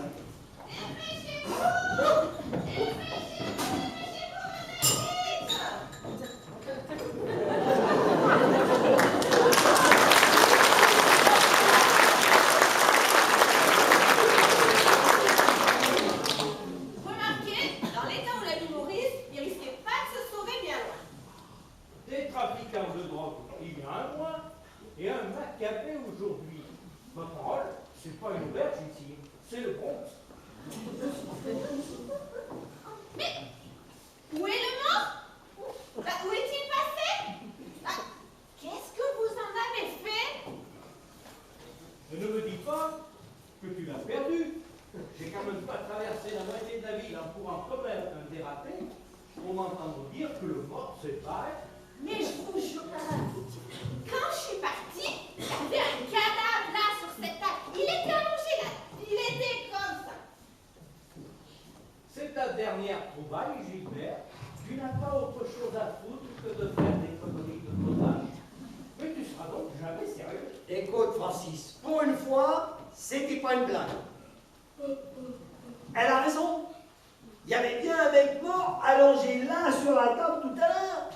Remarquez, dans l'état où l'a mis Maurice, il risquait pas de se sauver bien loin. Des trafiquants de drogue il y a un mois et un macabé aujourd'hui. Ma parole, c'est pas une auberge ici, c'est le Bronx. Mais où est le mort? Bah, où est-il passé? Bah, qu'est-ce que vous en avez fait? Ne me dis pas que tu l'as perdu. J'ai quand même pas traversé la moitié de la ville en courant comme un dérapé pour m'entendre dire que le mort se barre. Mais je vous jure, quand je suis partie, il y avait un cadavre là sur cette table. Il était allongé là. Il était comme ça. C'est ta dernière trouvaille, Gilbert. Tu n'as pas autre chose à foutre que de faire des conneries de ton âge. Mais tu seras donc jamais sérieux. Écoute, Francis, pour une fois, c'était pas une blague. Elle a raison. Il y avait bien un mec mort allongé là sur la table tout à l'heure.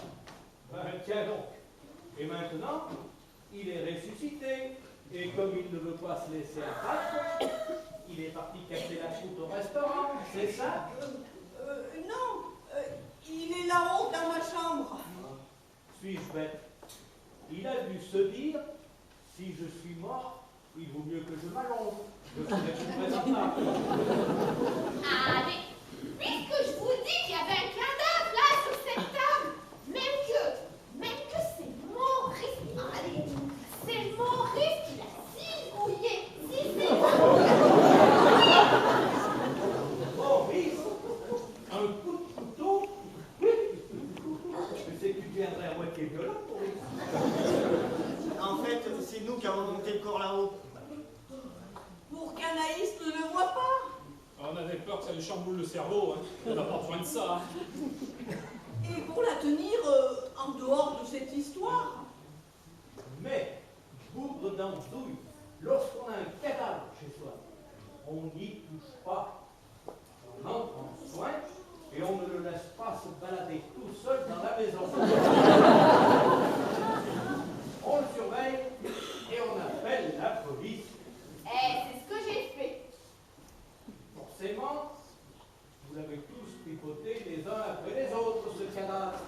Ben, tiens donc. Et maintenant, il est ressuscité. Et comme il ne veut pas se laisser abattre, il est parti casser la croûte au restaurant. C'est ça? non, il est là-haut dans ma chambre. Suis-je bête? Il a dû se dire, si je suis mort, il vaut mieux que je m'allonge. Je serai plus présentable. Ah, mais puisque je vous dis qu'il y avait un cadavre là sur cette table, même que c'est Maurice. Allez, c'est Maurice qui l'a zigouillé. Maurice, un coup de couteau? Je sais que tu deviendrais à moitié violent, Maurice. En fait, c'est nous qui avons monté le corps là-haut. Pour qu'Anaïs ne le voit pas. On avait peur que ça lui chamboule le cerveau, hein. On n'a pas besoin de ça. Hein. Et pour la tenir en dehors de cette histoire. Mais, bougre d'andouille, lorsqu'on a un cadavre chez soi, on n'y touche pas. On en prend soin et on ne le laisse pas se balader tout seul dans la maison. On le surveille et on appelle la police. C'est ce que j'ai fait. Forcément, vous l'avez tous pipoté les uns après les autres, ce cadavre.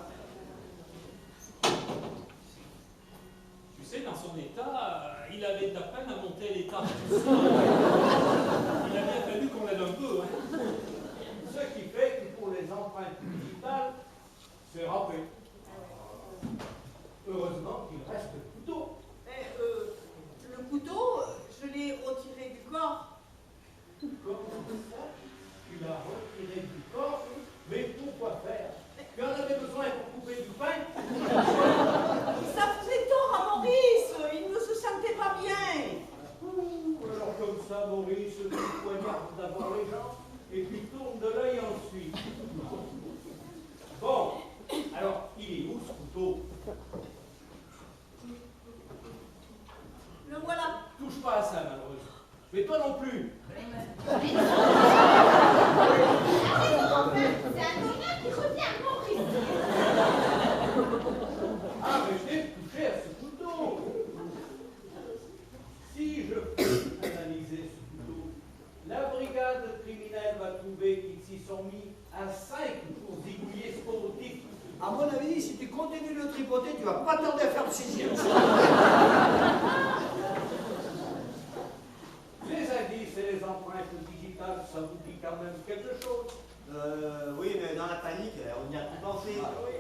Tu sais, dans son état, il avait de la peine à monter l'état. Il a bien fallu qu'on l'aide un peu. Hein. Ce qui fait que pour les empreintes digitales, c'est râpé. Heureusement qu'il reste le couteau. Le couteau, je l'ai retiré du corps. Comment ça, tu l'as retirer du corps, mais pourquoi faire? Tu en avais besoin pour couper du pain? Ça faisait tort à Maurice, il ne se sentait pas bien. Alors comme ça, Maurice, tu poignardes d'abord les gens, et puis tourne de l'œil ensuite. Bon, alors, il est où ce couteau? Le voilà. Touche pas à ça, malheureuse. Mais toi non plus. C'est un honneur qui revient à Maurice. Ah, mais je t'ai touché à ce couteau. Si je peux analyser ce couteau, la brigade criminelle va trouver qu'ils s'y sont mis à 5 pour zigouiller ce pauvre type. À mon avis, si tu continues de le tripoter, tu vas pas tarder à faire le 6e. Les indices et les empreintes digitales, ça vous dit quand même quelque chose? Oui, mais dans la panique, on y a tout pensé. Ah oui.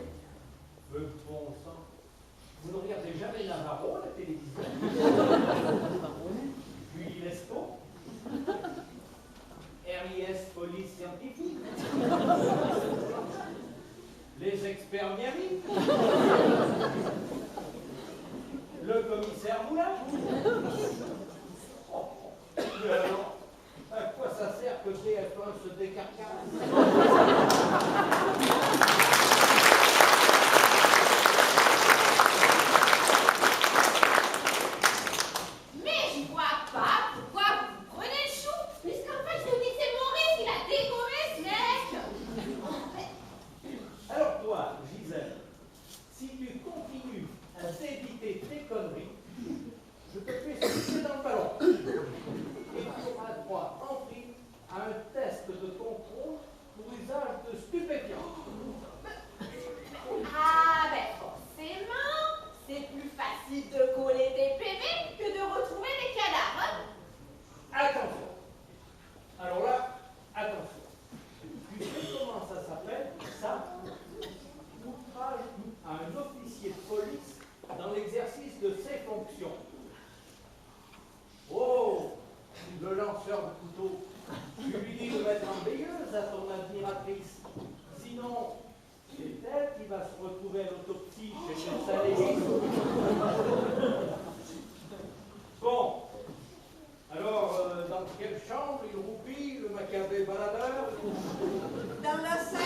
Le bon sang. Vous ne regardez jamais Navarro à la télévision? Puis Lescaut? RIS Police Scientifique? Les experts Miami? Le commissaire Moulin? Mais alors, à quoi ça sert que TF1 se décarcasse? Mais je vois pas pourquoi vous prenez le chou, puisqu'en fait, je vous dis que c'est Maurice qui l'a dégommé, ce mec. Alors toi, Gisèle, si tu continues à t'éviter tes conneries, je te fais sucer dans le ballon. Et tu auras droit en prime à un test de contrôle pour usage de stupéfiants. Ah, ben forcément, c'est plus facile de coller des PV que de retrouver des cadavres. Attention. Alors là, attention. Tu sais comment ça s'appelle, ça? Outrage à un officier de police dans l'exercice de ses fonctions. Oh, le lanceur de couteau, tu lui dis de mettre en veilleuse à ton admiratrice. Sinon, c'est elle qui va se retrouver à l'autopsie chez le médecin légiste. Bon, alors, dans quelle chambre il roupille, le macabé baladeur? Dans la 5,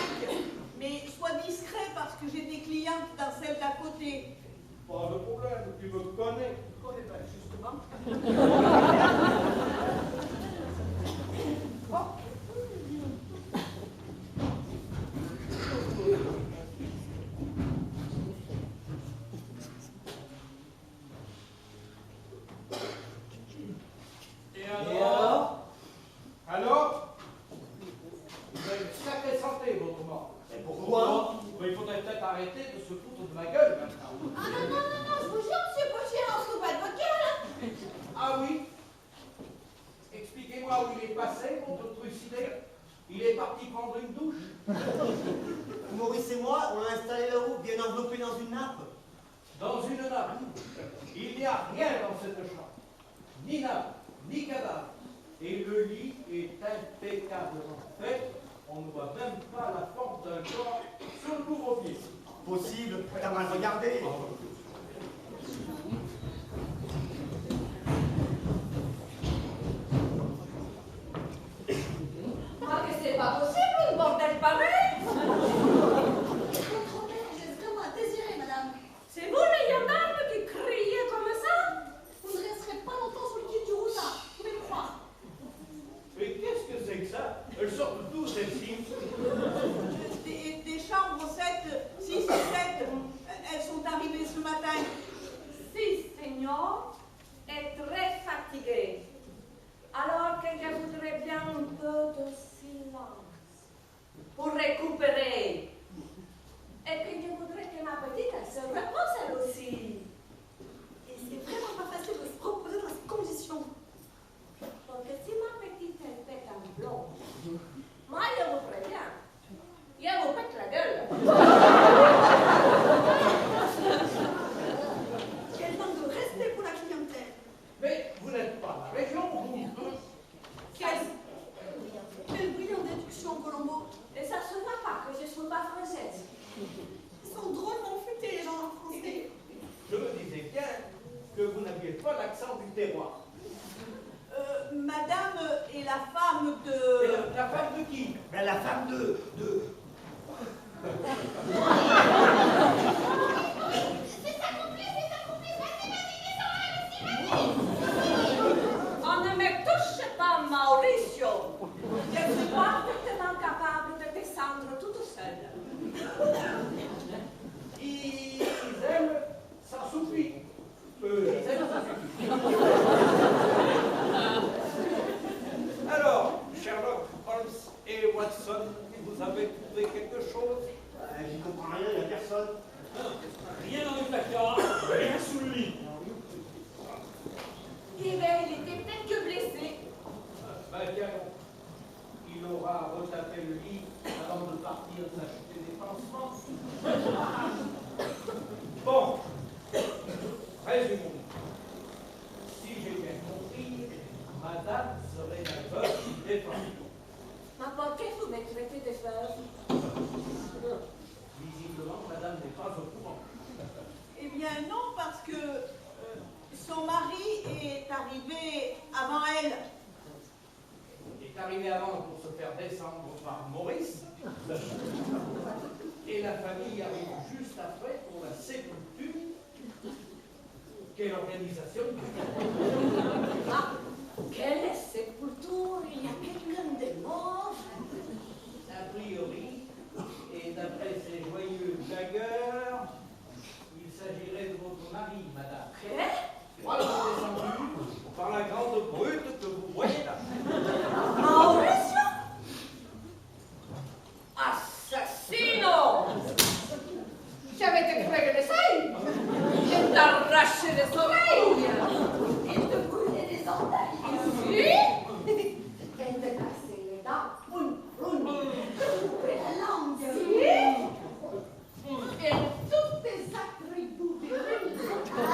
mais sois discret parce que j'ai des clientes dans celle d'à côté. Pas de problème, tu me connais. Oh, eh ben, justement. Et Et alors? Alors? Vous avez une sacrée santé, votre mort. Et pourquoi? Mais il faudrait peut-être arrêter de se foutre de ma gueule maintenant. Ah non, non, non, non, je vous jure, monsieur Potier, on se fout pas de votre gueule. Ah oui? Expliquez-moi où il est passé, votre trucidé. Il est parti prendre une douche. Maurice et moi, on l'a installé là-haut, bien enveloppé dans une nappe. Dans une nappe. Il n'y a rien dans cette chambre. Ni nappe, ni cadavre. Et le lit est impeccablement fait. On ne voit même pas la forme d'un corps sur le couvre-pied. Possible, t'as mal regardé. Ah, que c'est pas possible, une bordel pareil. Votre mère laisse vraiment à désirer, madame. C'est vous, les gendarmes, qui criez comme ça? Vous ne resterez pas longtemps sur le quai du routard, vous pouvez le croire. Mais qu'est-ce que c'est que ça? Elles sortent d'où, celles-ci? Des chambres 7, 6 et 7, elles sont arrivées ce C'est ça compris, vas-y, On ne me touche pas, Mauricio. Je suis parfaitement capable de descendre toute seule. Gisèle, ça suffit. Gisèle, ça suffit. Alors, Sherlock Holmes et Watson, vous avez trouvé quelque chose? J'y comprends rien, il n'y a personne. Rien dans le placard, rien sous le lit. Eh bien, il était peut-être que blessé. Ben tiens, il aura retapé le lit avant de partir s'acheter des pansements. Bon, résumons. Si j'ai bien compris, madame serait la veuve qui défend. Ma pourquoi vous me traitez de veuve? Visiblement, madame n'est pas au courant. Eh bien, non, parce que son mari est arrivé avant elle. Il est arrivé avant pour se faire descendre par Maurice. Et la famille arrive juste après pour la sépulture. Quelle organisation! Ah, quelle sépulture! Il y a quelqu'un de mort. A priori, et d'après ces joyeux blagueurs, il s'agirait de votre mari, madame. Qu'est? Moi, je suis descendu par la grande brute que vous voyez là. Mauricio? Assassino! J'avais te crevé les ailes! Je t'arrachais les oreilles! Et te brûlais les orteils! Oui? Et te cassais les dents! Te coupais la langue! Oui? Et tous tes attributs virils!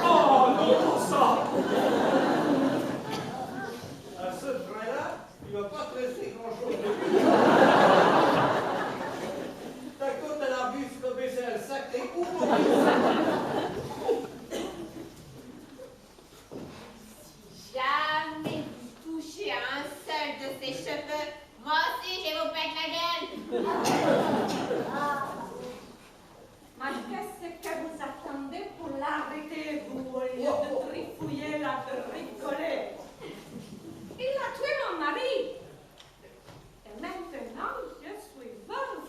Oh non, ça! À ce train-là, il ne va pas te rester grand-chose de plus. Ta côte à l'arbuste comme c'est un sacré coup. Jamais vous touchez à un seul de ses cheveux. Moi aussi, je vous pète la gueule. Mais qu'est-ce que vous attendez pour l'arrêter, vous, au lieu de trifouiller la bricolée? Il a tué mon mari. Et maintenant, je suis veuve.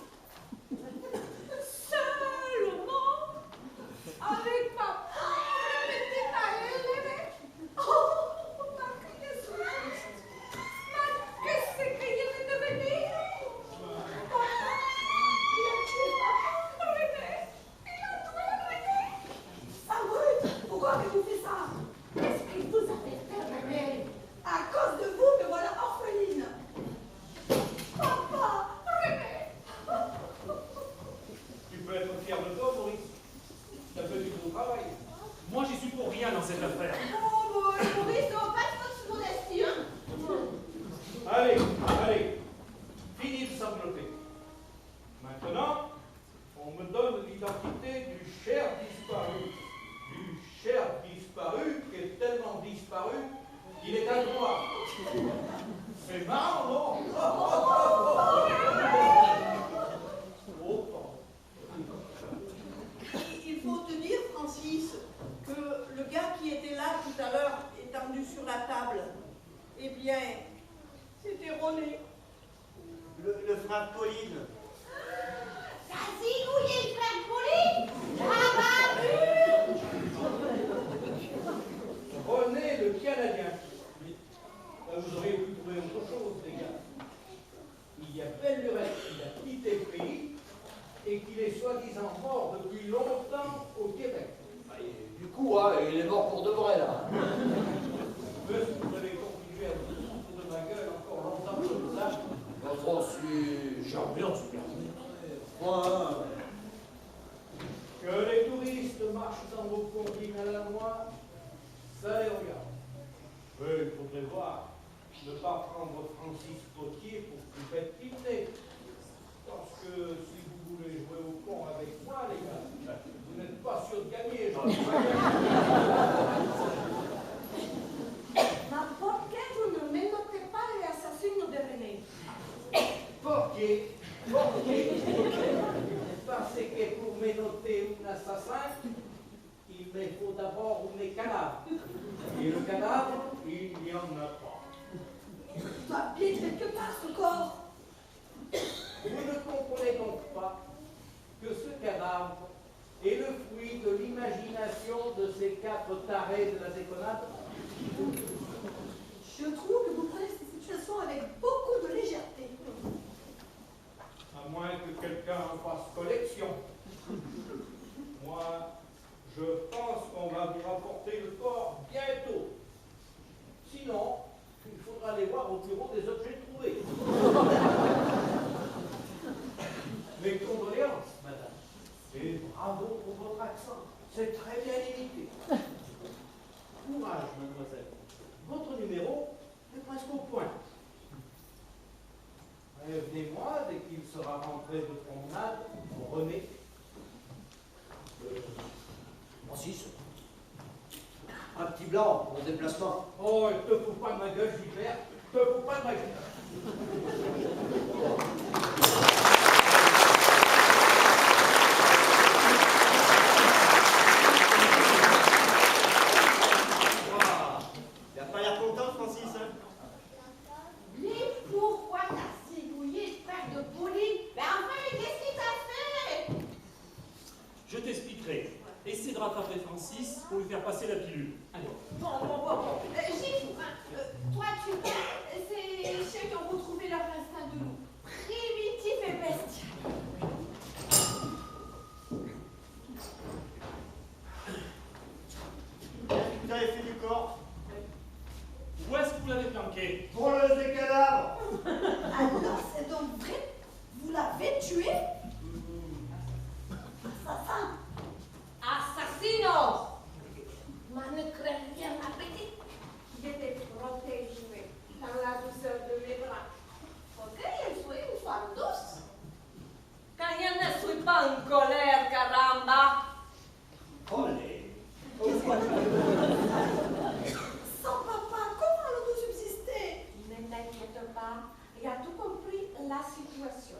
Seulement avec ma petite élevée. Oh, ma qu'est-ce que je vais devenir? Pourquoi avez-vous fait ça? Qu'est-ce que vous avez fait, René? À cause de vous, me voilà orpheline. Papa, René. Tu peux être fier de toi, Maurice. Tu as fait du bon travail. Moi, j'y suis pour rien dans cette affaire. Oh, Maurice, on passe votre modestie, hein? Allez, allez. Fini de sangloter. Maintenant, on me donne l'identité du cher disparu. Du cher disparu qui est tellement disparu qu'il est incroyable. C'est marrant, non? Oh, Il faut te dire, Francis, que le gars qui était là tout à l'heure, étendu sur la table, eh bien, c'était René. Le frère Pauline. T'as zigouillé le frère Pauline? Ah bah, René le Canadien. Vous auriez pu trouver autre chose, les gars. Il y a belle lurette qu'il a quitté le pays et qu'il est soi-disant mort depuis longtemps au Québec. Du coup, hein, il est mort pour de vrai, là. Mais si vous allez continuer à vous foutre de ma gueule encore longtemps comme ça, J'en suis... J'ai ambiance, moi. que les touristes marchent dans vos combines à la noix, ça les regarde. Mais il faudrait voir, ne pas prendre Francis Potier pour plus bête qu'il n'est. Parce que si vous voulez jouer au con avec moi, les gars, vous n'êtes pas sûr de gagner, j'en ai pas gagné. Mais pourquoi vous ne menotez pas l'assassin de René? Porquier, Parce que pour ménoter un assassin, il me faut d'abord un cadavre. Et le cadavre, il n'y en a pas. Il doit bien quelque part ce corps. Vous ne comprenez donc pas que ce cadavre est le fruit de l'imagination de ces 4 tarés de la déconnade? Je trouve que vous prenez cette situation avec beaucoup de légèreté. À moins que quelqu'un en fasse collection. Moi, je pense qu'on va vous rapporter le corps bientôt. Sinon, il faudra aller voir au bureau des objets trouvés. Mes condoléances, madame. Et bravo pour votre accent. C'est très bien imité. Courage, mademoiselle. Votre numéro est presque au point. Prévenez-moi dès qu'il sera rentré de promenade, René. Francis, un petit blanc pour le déplacement. Oh, te fous pas de ma gueule, Gilbert. Te fous pas de ma gueule. Il n'a pas l'air content, Francis, hein? Mais pourquoi t'as zigouillé le frère de Pauline? Mais enfin, qu'est-ce qu'il t'a fait? Je t'expliquerai. Essaie de rattraper Francis pour lui faire passer la pilule. Allez. Bon. Gilles, toi tu penses, ces chiens qui ont retrouvé leur instinct de loup, primitif et bestial. Qu'est-ce que vous avez fait du corps? Où est-ce que vous l'avez planqué? Voleuse des cadavres! Alors, c'est donc vrai? Vous l'avez tué? Assassin! ¡Asesinos! Mas ne craignez rien, ma petite. Je te protégerai dans la douceur de mes bras. Ok, je suis une femme douce. Quand je ne suis pas en colère, caramba. Olé. Sans papa, comment allons-nous subsister? Ne t'inquiète pas, il a tout compris la situation.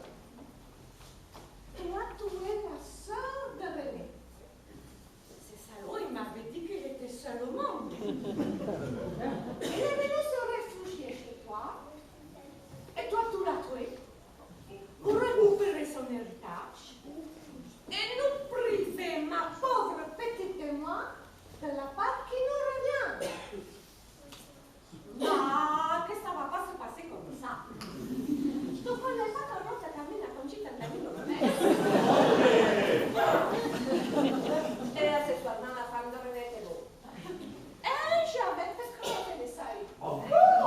Il a tué la sœur de René. Ce salaud, il m'avait dit qu'il était seul au monde. Il est venu se réfugier chez toi. Et toi, tu l'as tué. Pour récupérer son héritage. Et nous priver, ma pauvre petite et moi, de la part qui nous revient. Ah, que ça va pas se passer comme ça. Je te connais pas comment tu as terminé la conchita de la vie Et accessoirement, la femme de René était beau. Et j'avais fait crever les sailles. Oh,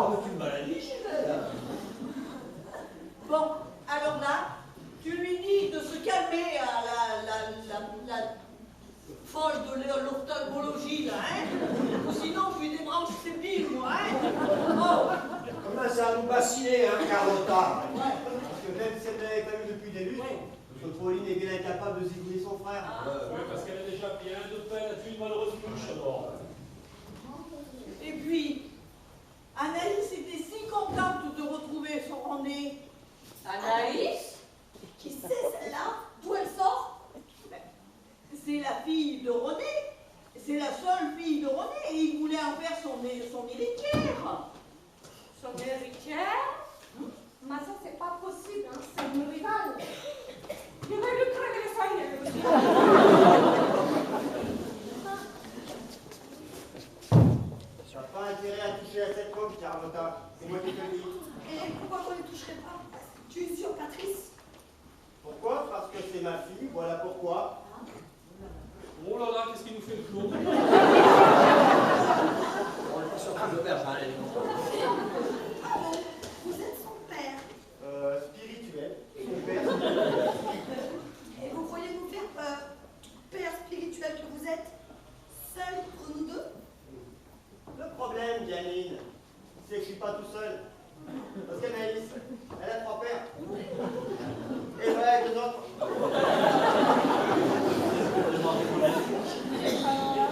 mais tu me maladie, Gilbert. Bon, alors là, tu lui dis de se calmer à la folle de l'ophtalmologie, là, hein? Ou sinon, je lui débranche ses piles, moi, hein? Oh! Commence à nous bassiner, hein, Carlotta. Parce que même si elle ne l'avait pas vu depuis des lustres, notre Pauline est bien incapable de zigouiller son frère. Oui, parce qu'elle a déjà bien de peine à tuer une malheureuse bouche alors. Et puis, Anaïs était si contente de retrouver son René. Anaïs? Qui c'est celle-là? D'où elle sort? Ben, c'est la fille de René. C'est la seule fille de René. Et il voulait en faire son héritière. Son héritière? Mais ça, c'est pas possible, hein? C'est une rivale. Je vais lui crever les soignes. Tu n'as pas intérêt à toucher à cette coque, Carlotta. C'est moi qui te le dis. Et pourquoi on ne les toucherait pas? Tu es usurpatrice. Pourquoi? Parce que c'est ma fille, voilà pourquoi. Oh là là, qu'est-ce qu'il nous fait le clou? On n'est pas sorti d'auberge, hein, les Vous êtes son père. Spirituel. Son père. Et vous croyez nous faire peur, père spirituel que vous êtes, seul pour nous deux? Le problème, Dianine, c'est que je suis pas tout seul. Parce qu'Anaïs, elle a 3 pères. Et voilà, 2 autres. Et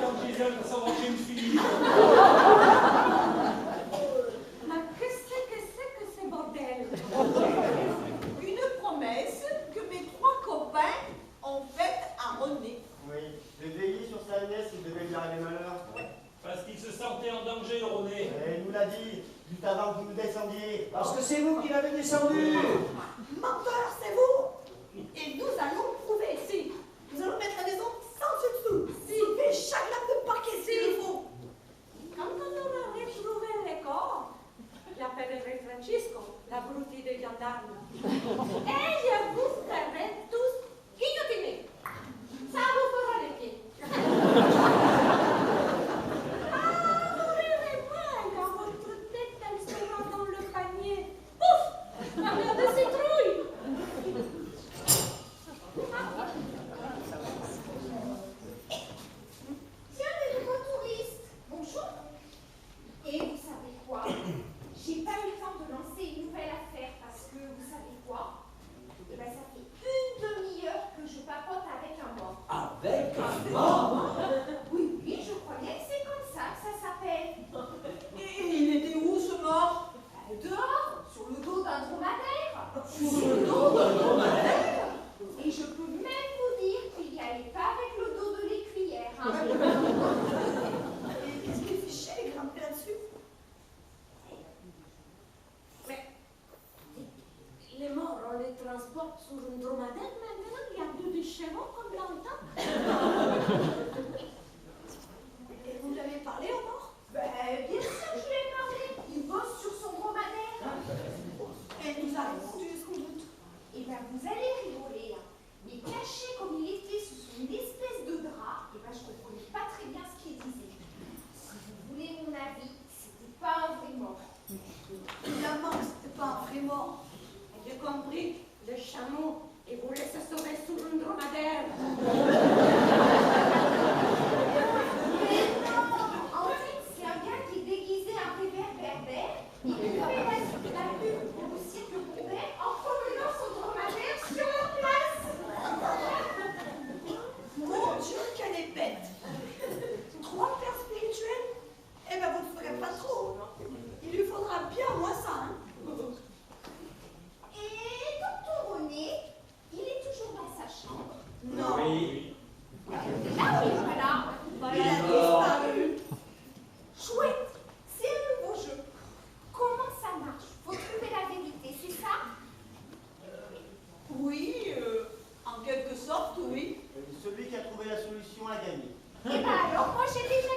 quand Gisèle va savoir que j'ai une fille. Mais qu'est-ce que c'est que ce bordel? Une promesse c'est vous qui l'avez descendu. Menteur, c'est vous. Et nous allons prouver, si. Nous allons mettre la maison sans dessous. Si, et chaque lame de parquet, s'il faut. Quand on aura retrouvé les corps, j'appellerai Francisco, l'abruti des gendarmes. Et je vous ferai tous guillotiner. Ça vous fera les pieds. Dans votre tête, elle sera dans le panier. Pouf! Ma mère de citrouille! Tiens, les nouveaux touristes, bonjour. Et vous savez quoi? J'ai pas eu le temps de lancer une nouvelle affaire parce que vous savez quoi? Eh ben, ça fait une demi-heure que je papote avec un mort. Avec un mort? Oui, oui, je crois bien que c'est comme ça que ça s'appelle. Et il était où, ce mort? Dehors, sur le dos d'un dromadaire. Sur le dos d'un dromadaire? Et je peux même vous dire qu'il n'y allait pas avec le dos de l'écuyère. Hein. Et qu'est-ce qu'il fait chier, les grimper là-dessus? Mais les morts, on les transporte sur un dromadaire maintenant, il y a deux chevaux comme dans le temps. Et vous lui avez parlé au mort? Ben, bien sûr que je lui ai parlé. Il bosse sur son dromadaire. Et il nous a répondu ce qu'on doute. Et ben, vous allez rigoler. Hein. Mais caché comme il était sous une espèce de drap, et ben, je comprenais pas très bien ce qu'il disait. Si vous voulez mon avis, c'était pas un vrai mort. Évidemment que c'était pas un vrai mort. J'ai compris, le chameau, il voulait se sauver sur un dromadaire. Mais non, en fait, c'est un gars qui est déguisé en réverbère et qui fait la pub pour le cirque Bourdais en promenant son dromadaire sur la place. Mon Dieu, qu'elle est bête! Trois pères spirituels? Eh ben, vous ne ferez pas trop. Il lui faudra bien moins ça, hein? Et docteur René, il est toujours dans sa chambre. Non. Oui. Ah oui, voilà. Il a disparu. Chouette, c'est un nouveau jeu. Comment ça marche? Faut trouver la vérité, c'est ça? Oui, en quelque sorte, oui. Celui qui a trouvé la solution a gagné. Eh ben alors, moi j'ai déjà